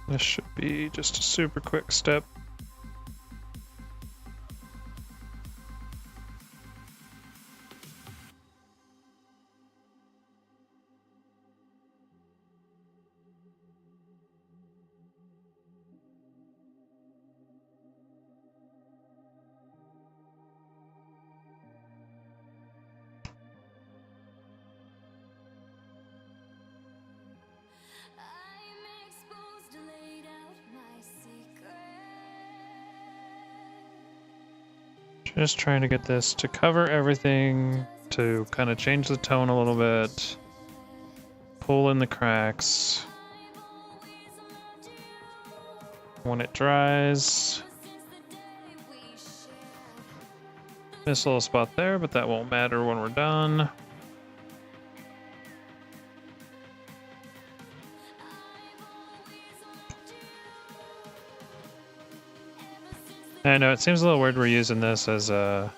This should be just a super quick step. I'm exposed, laid out my secret. Just trying to get this to cover everything, to kind of change the tone a little bit, pull in the cracks. When it dries, this little spot there, but that won't matter when we're done. I know it seems a little weird we're using this as a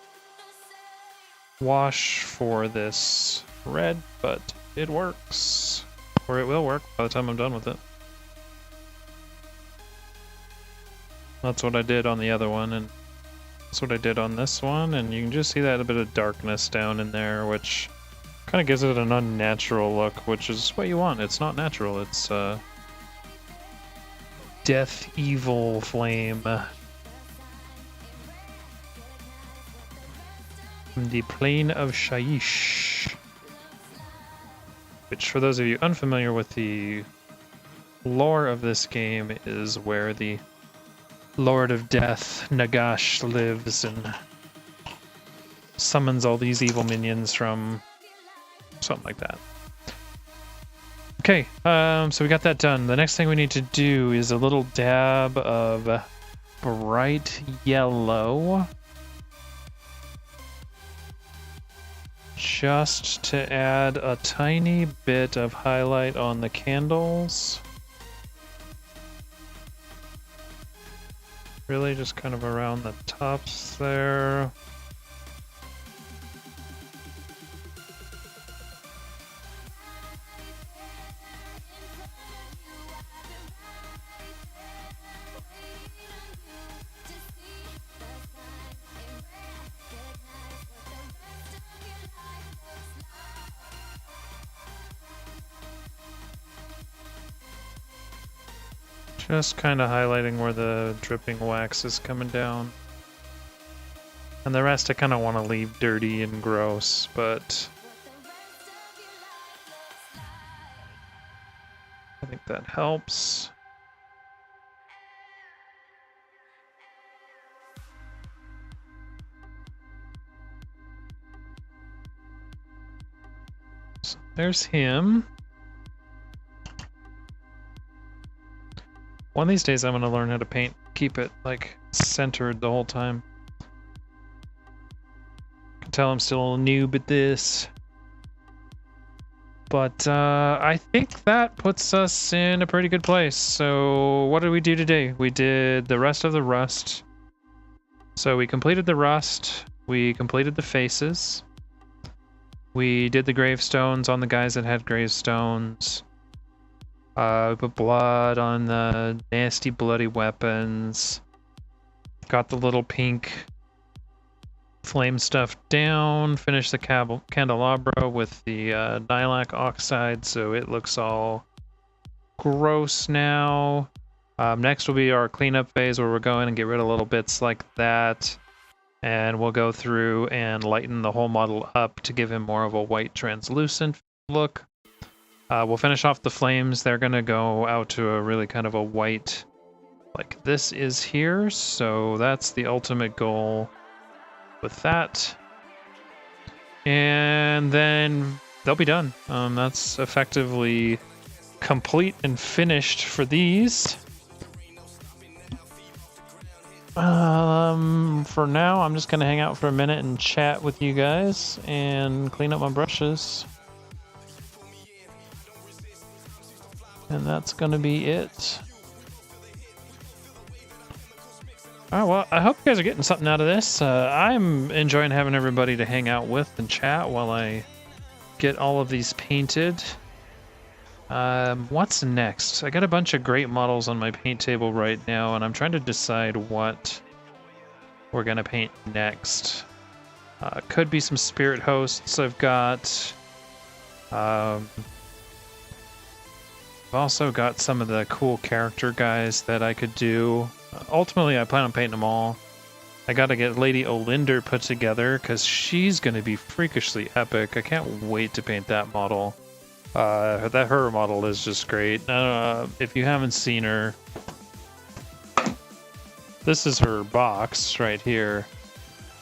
wash for this red, but it works. Or it will work by the time I'm done with it. That's what I did on the other one, and that's what I did on this one, and you can just see that a bit of darkness down in there, which kind of gives it an unnatural look, which is what you want. It's not natural, it's death evil flame. From the Plain of Shaiish. Which, for those of you unfamiliar with the lore of this game, is where the Lord of Death, Nagash, lives and summons all these evil minions from something like that. Okay, so we got that done. The next thing we need to do is a little dab of bright yellow. Just to add a tiny bit of highlight on the candles. Really just kind of around the tops there. Just kind of highlighting where the dripping wax is coming down. And the rest I kind of want to leave dirty and gross, but I think that helps. So there's him. One of these days I'm going to learn how to paint, keep it like centered the whole time. Can tell I'm still a noob at this. But I think that puts us in a pretty good place. So what did we do today? We did the rest of the rust. So we completed the rust, we completed the faces. We did the gravestones on the guys that had gravestones. We put blood on the nasty bloody weapons. Got the little pink flame stuff down. Finished the candelabra with the Nylak oxide, so it looks all gross now. Next will be our cleanup phase where we're going and get rid of little bits like that. And we'll go through and lighten the whole model up to give him more of a white translucent look. We'll finish off the flames. They're going to go out to a really kind of a white, like this is here. So that's the ultimate goal with that. And then they'll be done. That's effectively complete and finished for these. For now, I'm just going to hang out for a minute and chat with you guys and clean up my brushes. And that's going to be it. Alright, well, I hope you guys are getting something out of this. I'm enjoying having everybody to hang out with and chat while I get all of these painted. What's next? I got a bunch of great models on my paint table right now, and I'm trying to decide what we're going to paint next. Could be some spirit hosts I've got. I've also got some of the cool character guys that I could do. Ultimately, I plan on painting them all. I gotta get Lady Olinder put together, because she's gonna be freakishly epic. I can't wait to paint that model. Her model is just great. If you haven't seen her, this is her box right here.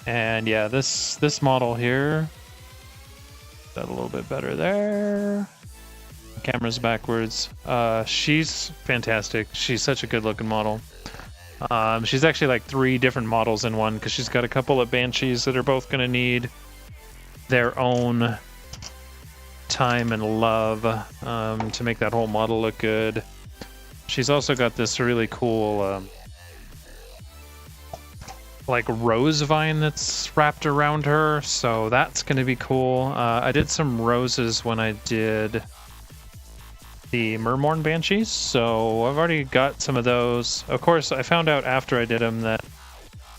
And yeah, this model here, got a little bit better there. Camera's backwards. She's fantastic. She's such a good looking model. She's actually like 3 different models in one, because she's got a couple of banshees that are both going to need their own time and love to make that whole model look good. She's also got this really cool like rose vine that's wrapped around her, so that's going to be cool. I did some roses when I did the Mermorn Banshees, so I've already got some of those. Of course, I found out after I did them that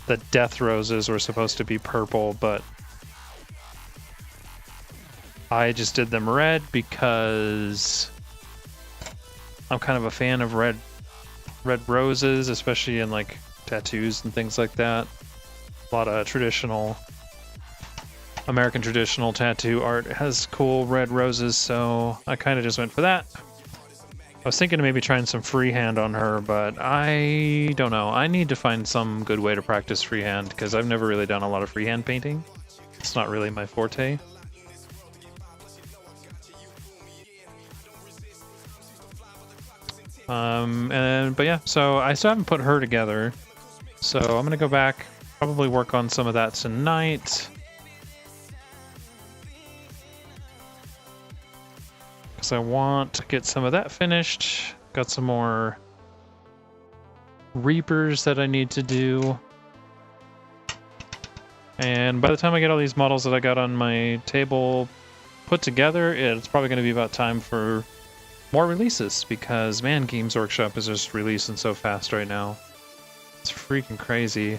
the death roses were supposed to be purple, but I just did them red because I'm kind of a fan of red roses, especially in like tattoos and things like that. A lot of traditional American traditional tattoo art has cool red roses, so I kind of just went for that. I was thinking of maybe trying some freehand on her, but I don't know. I need to find some good way to practice freehand because I've never really done a lot of freehand painting. It's not really my forte. But yeah, so I still haven't put her together. So I'm gonna go back, probably work on some of that tonight. Because I want to get some of that finished. Got some more Reapers that I need to do. And by the time I get all these models that I got on my table put together, it's probably going to be about time for more releases, because man, Games Workshop is just releasing so fast right now. It's freaking crazy.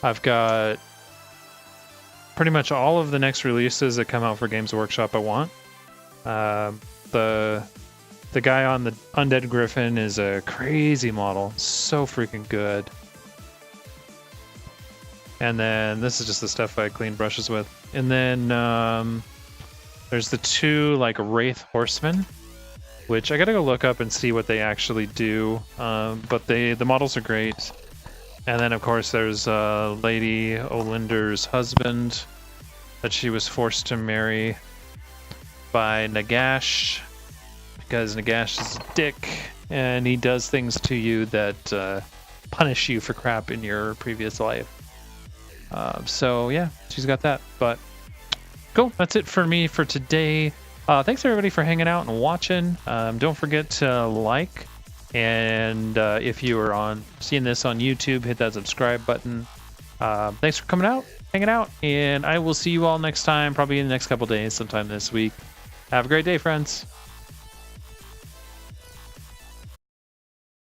I've got pretty much all of the next releases that come out for Games Workshop I want. The guy on the Undead Griffin is a crazy model. So freaking good. And then this is just the stuff I clean brushes with. And then there's the two like Wraith Horsemen, which I gotta go look up and see what they actually do. But the models are great. And then of course there's Lady Olinder's husband that she was forced to marry by Nagash, because Nagash is a dick and he does things to you that punish you for crap in your previous life. So yeah, she's got that. But cool, that's it for me for today. Thanks everybody for hanging out and watching. Don't forget to like, and if you are seeing this on YouTube, hit that subscribe button. Thanks for coming out, hanging out, and I will see you all next time, probably in the next couple days, sometime this week. Have a great day, friends.